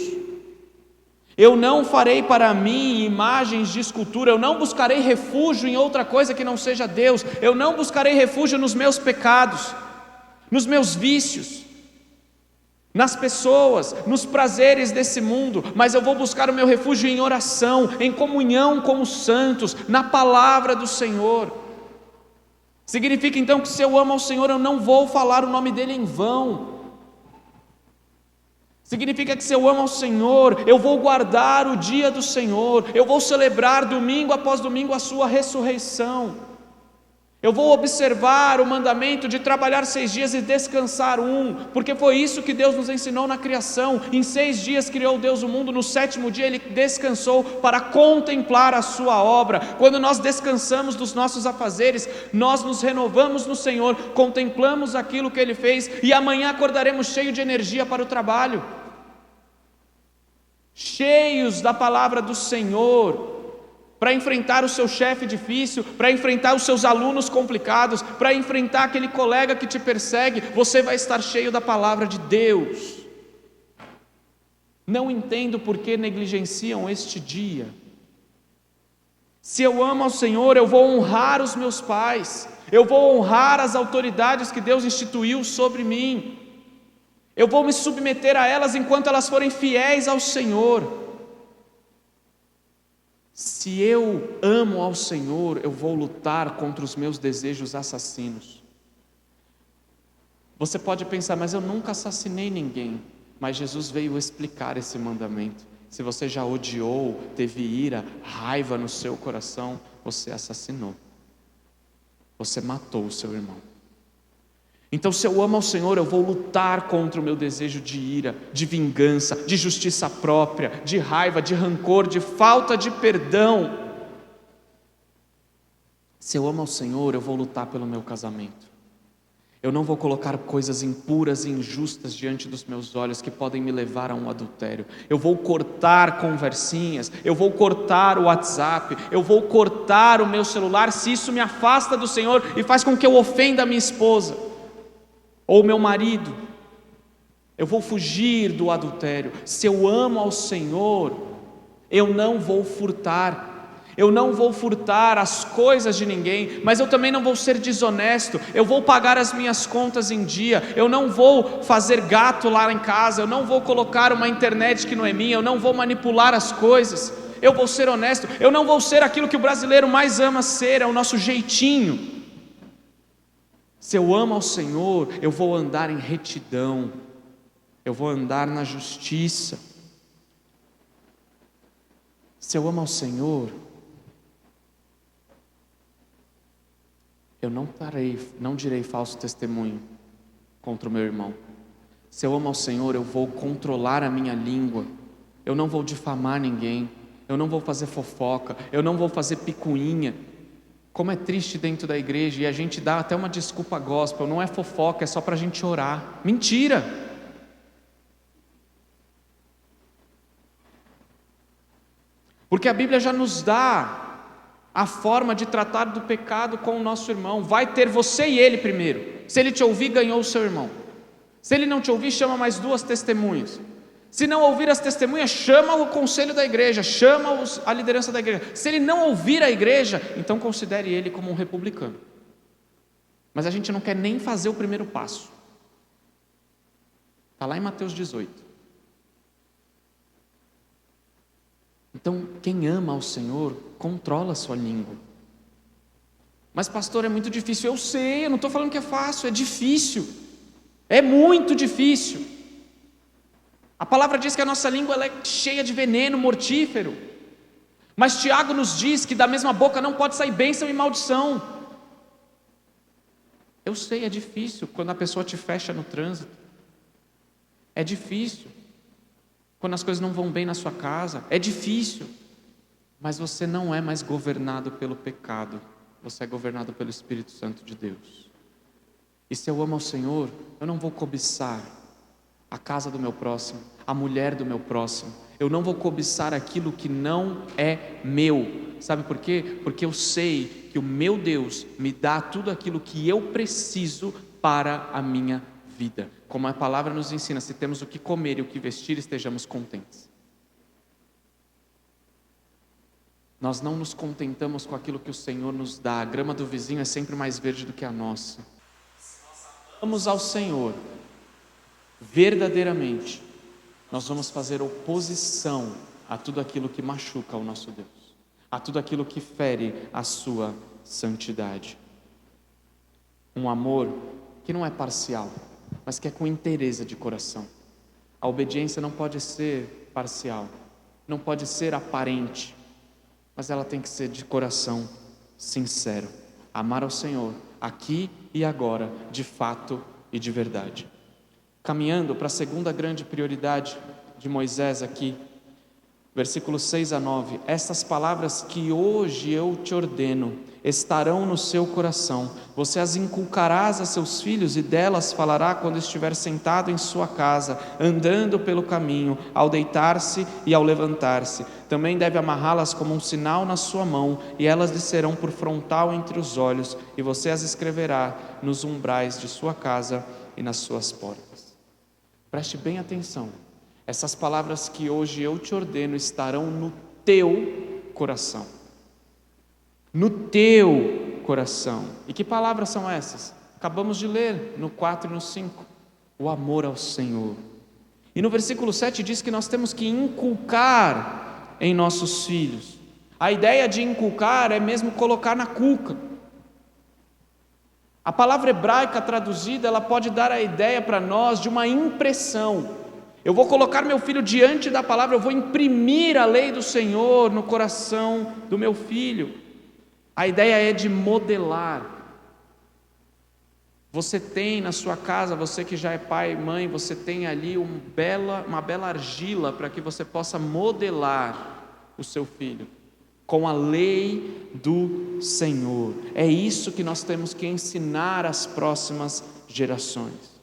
Eu não farei para mim imagens de escultura, eu não buscarei refúgio em outra coisa que não seja Deus, eu não buscarei refúgio nos meus pecados, nos meus vícios, nas pessoas, nos prazeres desse mundo, mas eu vou buscar o meu refúgio em oração, em comunhão com os santos, na palavra do Senhor. Significa então que se eu amo ao Senhor, eu não vou falar o nome dele em vão. Significa que se eu amo ao Senhor, eu vou guardar o dia do Senhor, eu vou celebrar domingo após domingo a sua ressurreição. Eu vou observar o mandamento de trabalhar 6 dias e descansar porque foi isso que Deus nos ensinou na criação. Em 6 dias criou Deus o mundo, no 7º dia Ele descansou para contemplar a sua obra. Quando nós descansamos dos nossos afazeres, nós nos renovamos no Senhor, contemplamos aquilo que Ele fez, e amanhã acordaremos cheios de energia para o trabalho, cheios da palavra do Senhor, para enfrentar o seu chefe difícil, para enfrentar os seus alunos complicados, para enfrentar aquele colega que te persegue. Você vai estar cheio da palavra de Deus. Não entendo por que negligenciam este dia. Se eu amo ao Senhor, eu vou honrar os meus pais, eu vou honrar as autoridades que Deus instituiu sobre mim, eu vou me submeter a elas enquanto elas forem fiéis ao Senhor. Se eu amo ao Senhor, eu vou lutar contra os meus desejos assassinos. Você pode pensar, mas eu nunca assassinei ninguém. Mas Jesus veio explicar esse mandamento. Se você já odiou, teve ira, raiva no seu coração, você assassinou. Você matou o seu irmão. Então, se eu amo ao Senhor, eu vou lutar contra o meu desejo de ira, de vingança, de justiça própria, de raiva, de rancor, de falta de perdão. Se eu amo ao Senhor, eu vou lutar pelo meu casamento. Eu não vou colocar coisas impuras e injustas diante dos meus olhos que podem me levar a um adultério. Eu vou cortar conversinhas, eu vou cortar o WhatsApp, eu vou cortar o meu celular se isso me afasta do Senhor e faz com que eu ofenda a minha esposa ou meu marido. Eu vou fugir do adultério. Se eu amo ao Senhor, eu não vou furtar. Eu não vou furtar as coisas de ninguém, mas eu também não vou ser desonesto. Eu vou pagar as minhas contas em dia. Eu não vou fazer gato lá em casa. Eu não vou colocar uma internet que não é minha. Eu não vou manipular as coisas. Eu vou ser honesto. Eu não vou ser aquilo que o brasileiro mais ama ser, é o nosso jeitinho. Se eu amo ao Senhor, eu vou andar em retidão, eu vou andar na justiça. Se eu amo ao Senhor, eu não direi falso testemunho contra o meu irmão. Se eu amo ao Senhor, eu vou controlar a minha língua, eu não vou difamar ninguém, eu não vou fazer fofoca, eu não vou fazer picuinha. Como é triste dentro da igreja, e a gente dá até uma desculpa gospel, não é fofoca, é só para a gente orar. Mentira! Porque a Bíblia já nos dá a forma de tratar do pecado com o nosso irmão. Vai ter você e ele primeiro. Se ele te ouvir, ganhou o seu irmão. Se ele não te ouvir, chama mais 2 testemunhas. Se não ouvir as testemunhas, chama o conselho da igreja, chama a liderança da igreja. Se ele não ouvir a igreja, então considere ele como um republicano. Mas a gente não quer nem fazer o primeiro passo. Está lá em Mateus 18. Então, quem ama ao Senhor, controla a sua língua. Mas pastor, é muito difícil. Eu sei, eu não estou falando que é fácil, é difícil. É muito difícil. A palavra diz que a nossa língua ela é cheia de veneno mortífero. Mas Tiago nos diz que da mesma boca não pode sair bênção e maldição. Eu sei, é difícil quando a pessoa te fecha no trânsito. É difícil quando as coisas não vão bem na sua casa. É difícil. Mas você não é mais governado pelo pecado. Você é governado pelo Espírito Santo de Deus. E se eu amo ao Senhor, eu não vou cobiçar a casa do meu próximo, a mulher do meu próximo. Eu não vou cobiçar aquilo que não é meu. Sabe por quê? Porque eu sei que o meu Deus me dá tudo aquilo que eu preciso para a minha vida. Como a palavra nos ensina, se temos o que comer e o que vestir, estejamos contentes. Nós não nos contentamos com aquilo que o Senhor nos dá. A grama do vizinho é sempre mais verde do que a nossa. Vamos ao Senhor verdadeiramente, nós vamos fazer oposição a tudo aquilo que machuca o nosso Deus, a tudo aquilo que fere a sua santidade. Um amor que não é parcial, mas que é com inteireza de coração. A obediência não pode ser parcial, não pode ser aparente, mas ela tem que ser de coração sincero. amar ao Senhor, aqui e agora, de fato e de verdade. Caminhando para a segunda grande prioridade de Moisés aqui, versículos 6 a 9: estas palavras que hoje eu te ordeno estarão no seu coração, você as inculcarás a seus filhos e delas falará quando estiver sentado em sua casa, andando pelo caminho, ao deitar-se e ao levantar-se. Também deve amarrá-las como um sinal na sua mão, e elas lhe serão por frontal entre os olhos, e você as escreverá nos umbrais de sua casa e nas suas portas. Preste bem atenção. Essas palavras que hoje eu te ordeno estarão no teu coração. No teu coração. E que palavras são essas? Acabamos de ler no 4 e no 5. O amor ao Senhor. E no versículo 7 diz que nós temos que inculcar em nossos filhos. A ideia de inculcar é mesmo colocar na cuca. A palavra hebraica traduzida, ela pode dar a ideia para nós de uma impressão. Eu vou colocar meu filho diante da palavra, eu vou imprimir a lei do Senhor no coração do meu filho. A ideia é de modelar. Você tem na sua casa, você que já é pai e mãe, você tem ali uma bela argila para que você possa modelar o seu filho com a lei do Senhor. É isso que nós temos que ensinar às próximas gerações.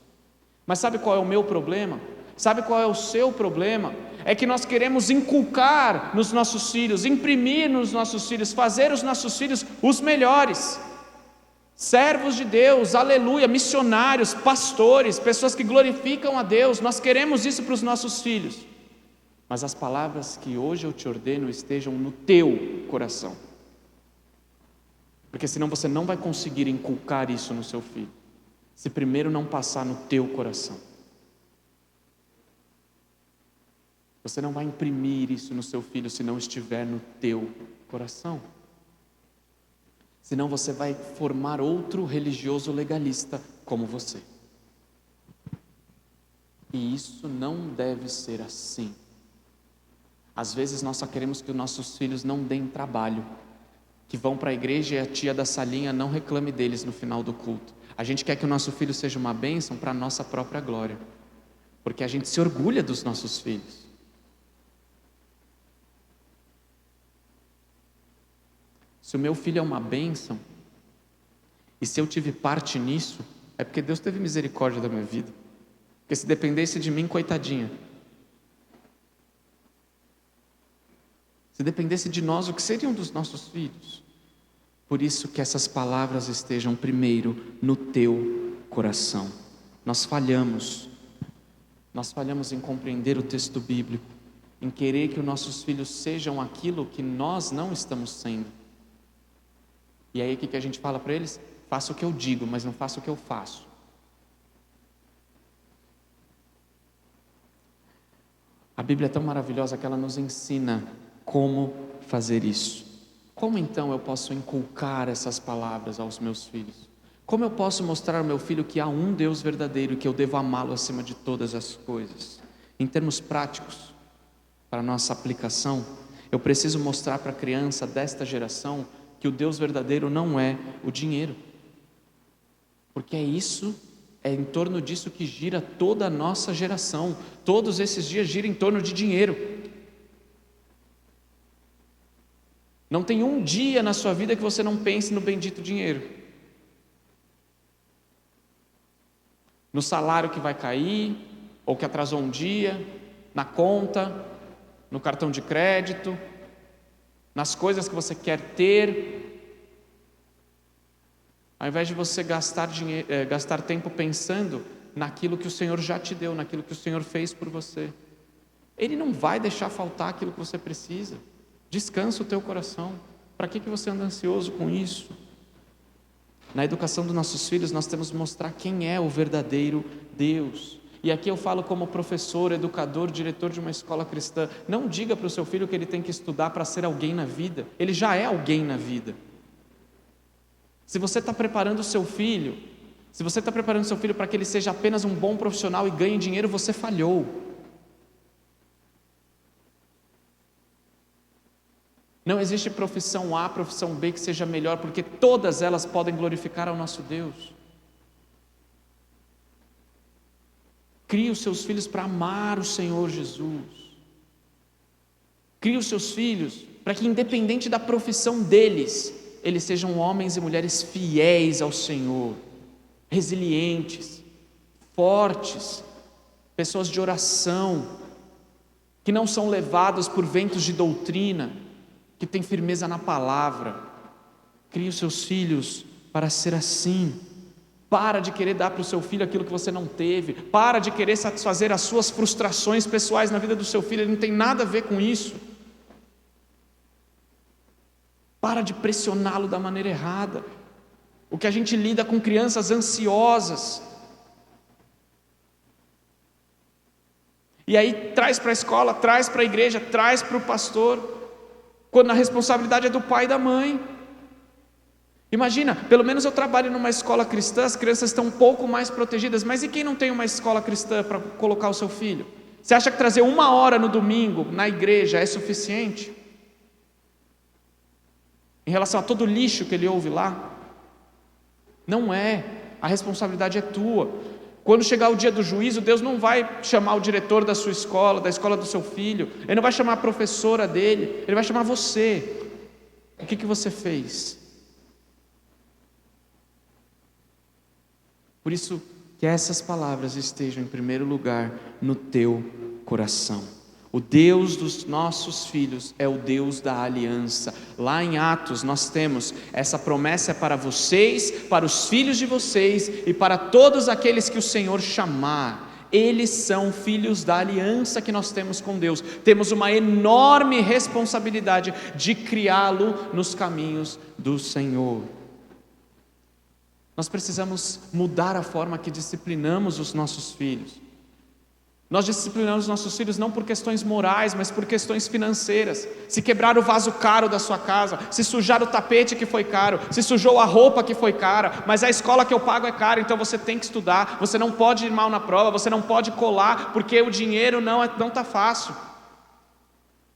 Mas sabe qual é o meu problema? Sabe qual é o seu problema? É que nós queremos inculcar nos nossos filhos, imprimir nos nossos filhos, fazer os nossos filhos os melhores, servos de Deus, aleluia, missionários, pastores, pessoas que glorificam a Deus. Nós queremos isso para os nossos filhos, mas as palavras que hoje eu te ordeno estejam no teu coração, porque senão você não vai conseguir inculcar isso no seu filho, se primeiro não passar no teu coração. Você não vai imprimir isso no seu filho se não estiver no teu coração. Senão você vai formar outro religioso legalista como você. E isso não deve ser assim. Às vezes nós só queremos que os nossos filhos não deem trabalho, que vão para a igreja e a tia da salinha não reclame deles no final do culto. A gente quer que o nosso filho seja uma bênção para a nossa própria glória, porque a gente se orgulha dos nossos filhos. Se o meu filho é uma bênção, e se eu tive parte nisso, é porque Deus teve misericórdia da minha vida. Porque se dependesse de mim, coitadinha. Se dependesse de nós, o que seriam dos nossos filhos? Por isso que essas palavras estejam primeiro no teu coração. Nós falhamos em compreender o texto bíblico, em querer que os nossos filhos sejam aquilo que nós não estamos sendo. E aí o que a gente fala para eles? Faça o que eu digo, mas não faça o que eu faço. A Bíblia é tão maravilhosa que ela nos ensina como fazer isso. Como então eu posso inculcar essas palavras aos meus filhos? Como eu posso mostrar ao meu filho que há um Deus verdadeiro e que eu devo amá-lo acima de todas as coisas? Em termos práticos, para a nossa aplicação, eu preciso mostrar para a criança desta geração que o Deus verdadeiro não é o dinheiro, porque é em torno disso que gira toda a nossa geração. Todos esses dias giram em torno de dinheiro. Não tem um dia na sua vida que você não pense no bendito dinheiro, no salário que vai cair, ou que atrasou um dia, na conta, no cartão de crédito, nas coisas que você quer ter. Ao invés de você gastar tempo pensando naquilo que o Senhor já te deu, naquilo que o Senhor fez por você. Ele não vai deixar faltar aquilo que você precisa. Descansa o teu coração. Para que você anda ansioso com isso? Na educação dos nossos filhos, nós temos que mostrar quem é o verdadeiro Deus. E aqui eu falo como professor, educador, diretor de uma escola cristã. Não diga para o seu filho que ele tem que estudar para ser alguém na vida. Ele já é alguém na vida. Se você está preparando o seu filho, para que ele seja apenas um bom profissional e ganhe dinheiro, você falhou. Não existe profissão A, profissão B que seja melhor, porque todas elas podem glorificar ao nosso Deus. Crie os seus filhos para amar o Senhor Jesus. Crie os seus filhos para que, independente da profissão deles, eles sejam homens e mulheres fiéis ao Senhor, resilientes, fortes, pessoas de oração, que não são levados por ventos de doutrina, que têm firmeza na palavra. Crie os seus filhos para ser assim. Para de querer dar para o seu filho aquilo que você não teve. Para de querer satisfazer as suas frustrações pessoais na vida do seu filho. Ele não tem nada a ver com isso. Para de pressioná-lo da maneira errada. O que a gente lida com crianças ansiosas. E aí traz para a escola, traz para a igreja, traz para o pastor, quando a responsabilidade é do pai e da mãe. Imagina, pelo menos eu trabalho numa escola cristã, as crianças estão um pouco mais protegidas, mas e quem não tem uma escola cristã para colocar o seu filho? Você acha que trazer 1 hora no domingo na igreja é suficiente? Em relação a todo o lixo que ele ouve lá? Não é, a responsabilidade é tua. Quando chegar o dia do juízo, Deus não vai chamar o diretor da sua escola, da escola do seu filho, Ele não vai chamar a professora dele, Ele vai chamar você. O que você fez? Por isso, que essas palavras estejam em primeiro lugar no teu coração. O Deus dos nossos filhos é o Deus da aliança. Lá em Atos nós temos essa promessa para vocês, para os filhos de vocês e para todos aqueles que o Senhor chamar. Eles são filhos da aliança que nós temos com Deus. Temos uma enorme responsabilidade de criá-lo nos caminhos do Senhor. Nós precisamos mudar a forma que disciplinamos os nossos filhos. Nós disciplinamos nossos filhos não por questões morais, mas por questões financeiras. Se quebrar o vaso caro da sua casa, se sujar o tapete que foi caro, se sujou a roupa que foi cara, mas a escola que eu pago é cara, então você tem que estudar, você não pode ir mal na prova, você não pode colar, porque o dinheiro não está fácil.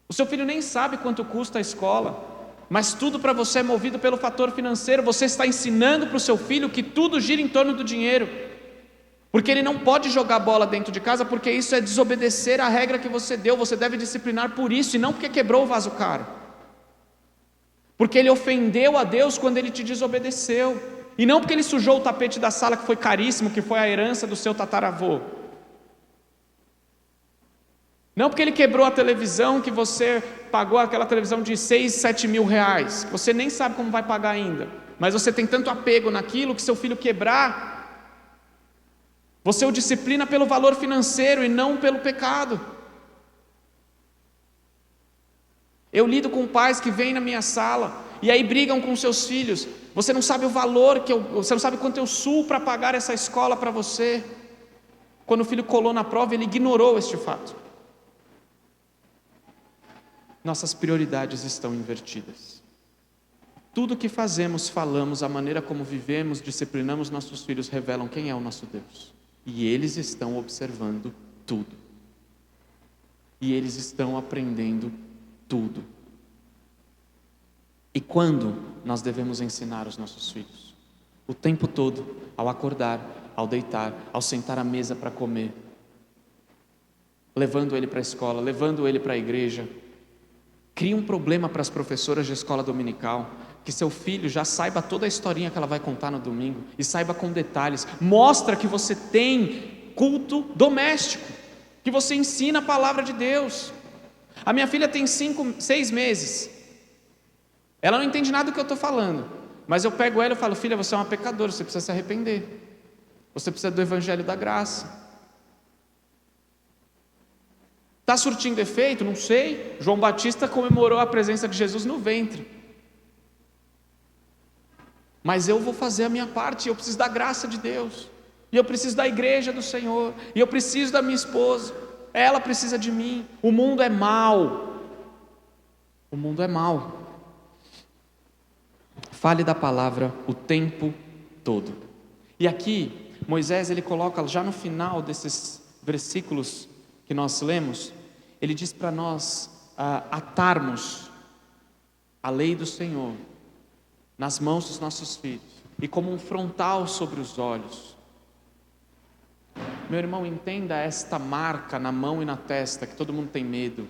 O seu filho nem sabe quanto custa a escola, mas tudo para você é movido pelo fator financeiro. Você está ensinando para o seu filho que tudo gira em torno do dinheiro, porque ele não pode jogar bola dentro de casa, porque isso é desobedecer a regra que você deu. Você deve disciplinar por isso, e não porque quebrou o vaso caro, porque ele ofendeu a Deus quando ele te desobedeceu, e não porque ele sujou o tapete da sala que foi caríssimo, que foi a herança do seu tataravô, não porque ele quebrou a televisão que você pagou, aquela televisão de 6, 7 mil reais, que você nem sabe como vai pagar ainda, mas você tem tanto apego naquilo que seu filho quebrar, você o disciplina pelo valor financeiro e não pelo pecado. Eu lido com pais que vêm na minha sala e aí brigam com seus filhos. Você não sabe o valor você não sabe quanto eu suo para pagar essa escola para você. Quando o filho colou na prova, ele ignorou este fato. Nossas prioridades estão invertidas. Tudo que fazemos, falamos, a maneira como vivemos, disciplinamos nossos filhos, revelam quem é o nosso Deus. E eles estão observando tudo. E eles estão aprendendo tudo. E quando nós devemos ensinar os nossos filhos? O tempo todo, ao acordar, ao deitar, ao sentar à mesa para comer, levando ele para a escola, levando ele para a igreja. Cria um problema para as professoras de escola dominical, que seu filho já saiba toda a historinha que ela vai contar no domingo, e saiba com detalhes. Mostra que você tem culto doméstico, que você ensina a palavra de Deus. A minha filha tem 6 meses, ela não entende nada do que eu estou falando, mas eu pego ela e falo: filha, você é uma pecadora, você precisa se arrepender, você precisa do evangelho da graça. Está surtindo efeito? Não sei. João Batista comemorou a presença de Jesus no ventre. Mas eu vou fazer a minha parte, eu preciso da graça de Deus, e eu preciso da igreja do Senhor, e eu preciso da minha esposa, ela precisa de mim. O mundo é mau. O mundo é mau. Fale da palavra o tempo todo. E aqui, Moisés, ele coloca já no final desses versículos que nós lemos, ele diz para nós atarmos a lei do Senhor nas mãos dos nossos filhos e como um frontal sobre os olhos. Meu irmão, entenda esta marca na mão e na testa, que todo mundo tem medo.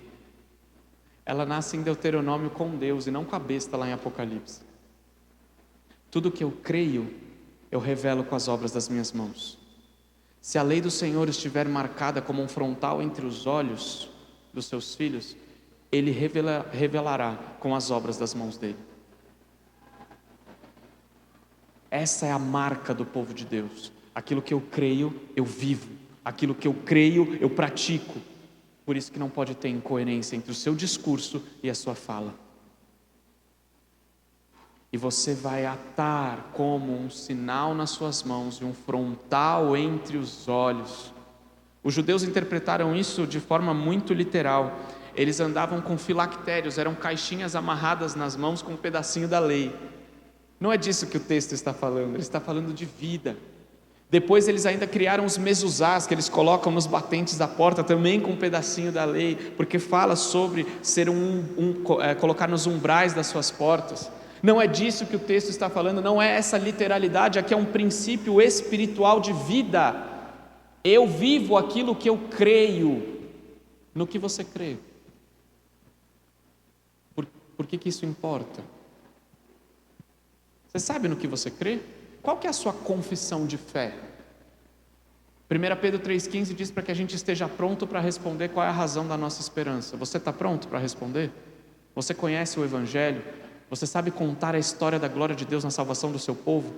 Ela nasce em Deuteronômio com Deus e não com a besta lá em Apocalipse. Tudo que eu creio, eu revelo com as obras das minhas mãos. Se a lei do Senhor estiver marcada como um frontal entre os olhos dos seus filhos, Ele revelará com as obras das mãos dele. Essa é a marca do povo de Deus. Aquilo que eu creio, eu vivo. Aquilo que eu creio, eu pratico. Por isso que não pode ter incoerência entre o seu discurso e a sua fala. E você vai atar como um sinal nas suas mãos e um frontal entre os olhos. Os judeus interpretaram isso de forma muito literal. Eles andavam com filactérios, eram caixinhas amarradas nas mãos com um pedacinho da lei. Não é disso que o texto está falando, ele está falando de vida. Depois eles ainda criaram os mezuzás, que eles colocam nos batentes da porta, também com um pedacinho da lei, porque fala sobre ser colocar nos umbrais das suas portas. Não é disso que o texto está falando, não é essa literalidade, aqui é um princípio espiritual de vida. Eu vivo aquilo que eu creio, no que você crê. Por que isso importa? Você sabe no que você crê? Qual que é a sua confissão de fé? 1 Pedro 3,15 diz para que a gente esteja pronto para responder qual é a razão da nossa esperança. Você está pronto para responder? Você conhece o Evangelho? Você sabe contar a história da glória de Deus na salvação do seu povo?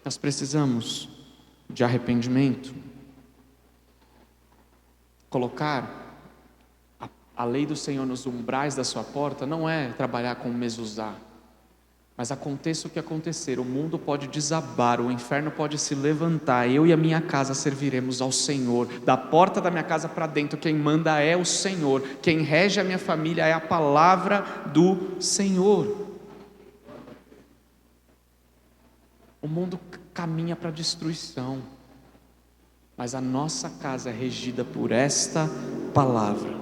Nós precisamos de arrependimento. Colocar a lei do Senhor nos umbrais da sua porta não é trabalhar com mezuzá. Mas aconteça o que acontecer, o mundo pode desabar, o inferno pode se levantar, eu e a minha casa serviremos ao Senhor. Da porta da minha casa para dentro, quem manda é o Senhor. Quem rege a minha família é a palavra do Senhor. O mundo caminha para a destruição, mas a nossa casa é regida por esta palavra.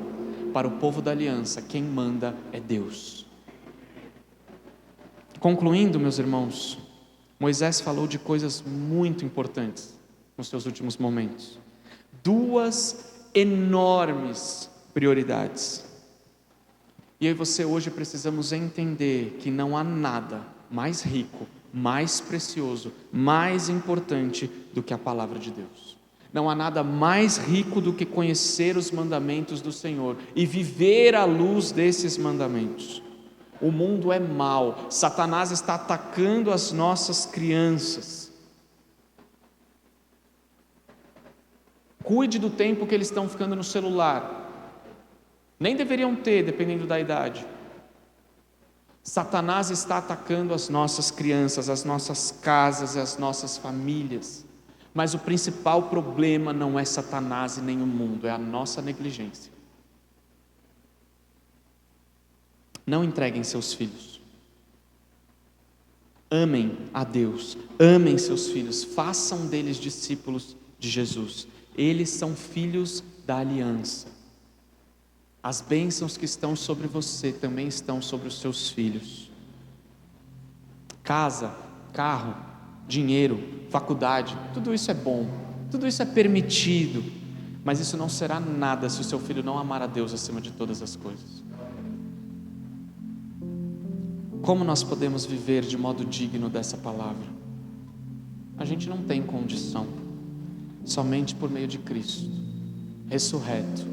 Para o povo da aliança, quem manda é Deus. Concluindo, meus irmãos, Moisés falou de coisas muito importantes nos seus últimos momentos. 2 enormes prioridades. E eu e você hoje precisamos entender que não há nada mais rico, mais precioso, mais importante do que a palavra de Deus. Não há nada mais rico do que conhecer os mandamentos do Senhor e viver à luz desses mandamentos. O mundo é mau, Satanás está atacando as nossas crianças. Cuide do tempo que eles estão ficando no celular. Nem deveriam ter, dependendo da idade. Satanás está atacando as nossas crianças, as nossas casas, as nossas famílias. Mas o principal problema não é Satanás e nem o mundo, é a nossa negligência. Não entreguem seus filhos. Amem a Deus, amem seus filhos, façam deles discípulos de Jesus. Eles são filhos da aliança. As bênçãos que estão sobre você também estão sobre os seus filhos. Casa, carro, dinheiro, faculdade, tudo isso é bom, tudo isso é permitido, mas isso não será nada se o seu filho não amar a Deus acima de todas as coisas. Como nós podemos viver de modo digno dessa palavra? A gente não tem condição, somente por meio de Cristo, ressurreto,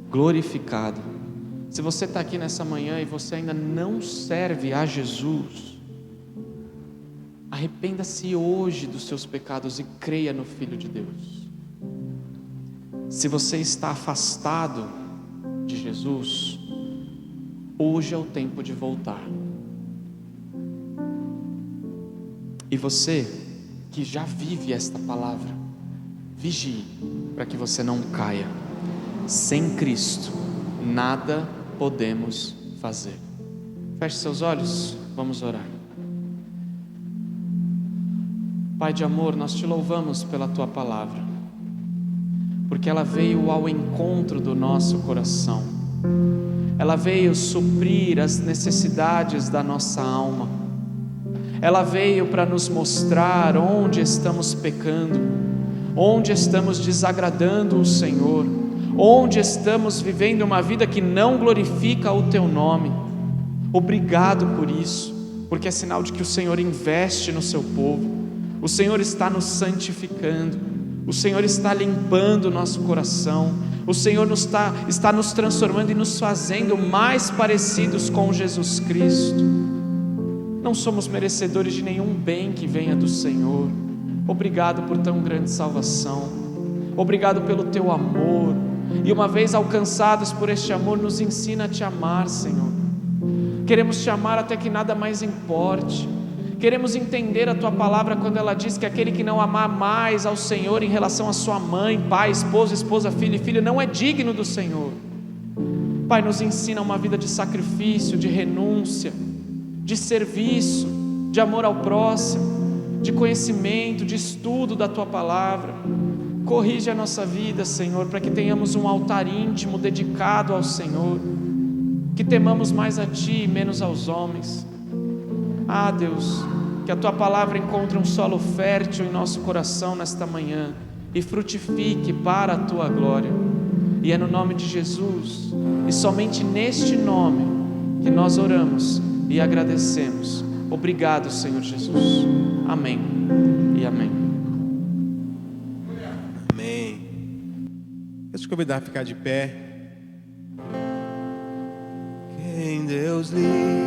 glorificado. Se você está aqui nessa manhã e você ainda não serve a Jesus, arrependa-se hoje dos seus pecados e creia no Filho de Deus. Se você está afastado de Jesus, hoje é o tempo de voltar. E você que já vive esta palavra, vigie para que você não caia. Sem Cristo, nada podemos fazer. Feche seus olhos, vamos orar. Pai de amor, nós te louvamos pela tua palavra, porque ela veio ao encontro do nosso coração. ela veio suprir as necessidades da nossa alma. Ela veio para nos mostrar onde estamos pecando, onde estamos desagradando o Senhor, onde estamos vivendo uma vida que não glorifica o Teu nome. Obrigado por isso, porque é sinal de que o Senhor investe no Seu povo, o Senhor está nos santificando, o Senhor está limpando o nosso coração, o Senhor está nos transformando e nos fazendo mais parecidos com Jesus Cristo. Não somos merecedores de nenhum bem que venha do Senhor. Obrigado por tão grande salvação, obrigado pelo Teu amor, e uma vez alcançados por este amor, nos ensina a Te amar, Senhor. Queremos Te amar até que nada mais importe. Queremos entender a Tua palavra quando ela diz que aquele que não amar mais ao Senhor em relação à sua mãe, pai, esposa, filho e filha, não é digno do Senhor. Pai, nos ensina uma vida de sacrifício, de renúncia, de serviço, de amor ao próximo, de conhecimento, de estudo da Tua palavra. Corrige a nossa vida, Senhor, para que tenhamos um altar íntimo dedicado ao Senhor, que temamos mais a Ti e menos aos homens. Ah, Deus, que a Tua palavra encontre um solo fértil em nosso coração nesta manhã e frutifique para a Tua glória. E é no nome de Jesus, e somente neste nome, que nós oramos e agradecemos. Obrigado, Senhor Jesus. Amém e amém. Amém. Quero te convidar a ficar de pé. Quem Deus liberta,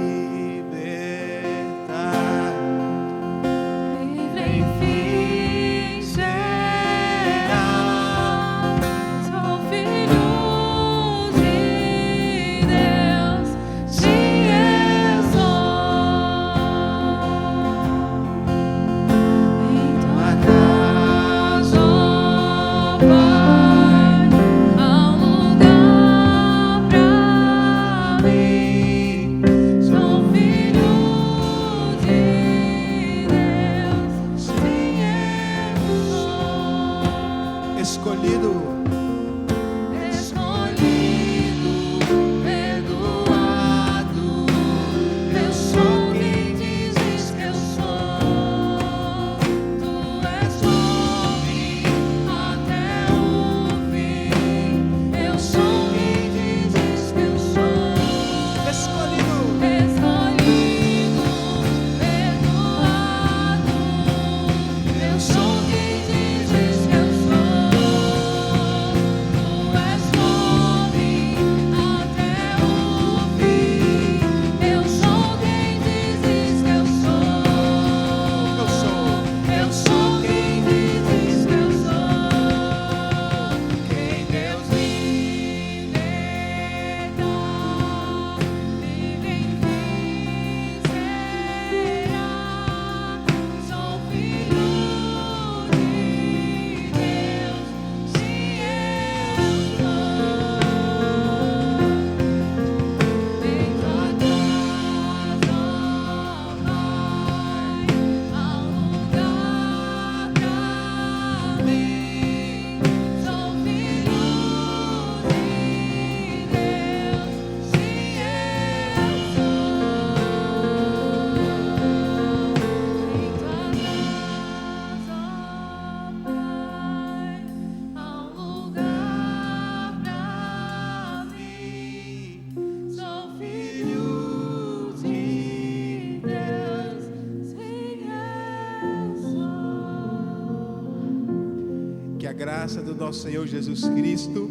a graça do nosso Senhor Jesus Cristo,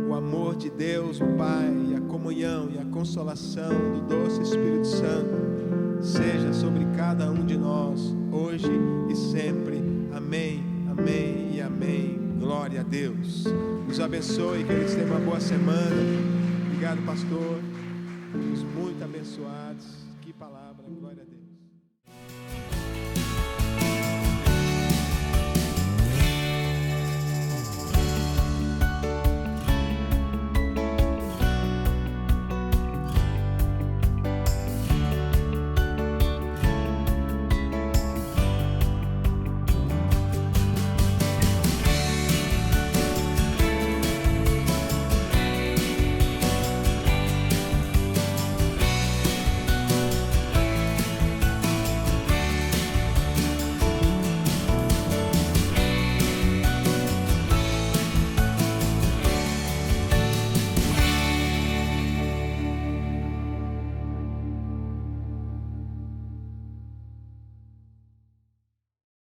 o amor de Deus, o Pai, a comunhão e a consolação do doce Espírito Santo seja sobre cada um de nós, hoje e sempre. Amém, amém e amém. Glória a Deus. Nos abençoe, que eles tenham uma boa semana. Obrigado, pastor. Fomos muito abençoados. Que palavra, glória a Deus.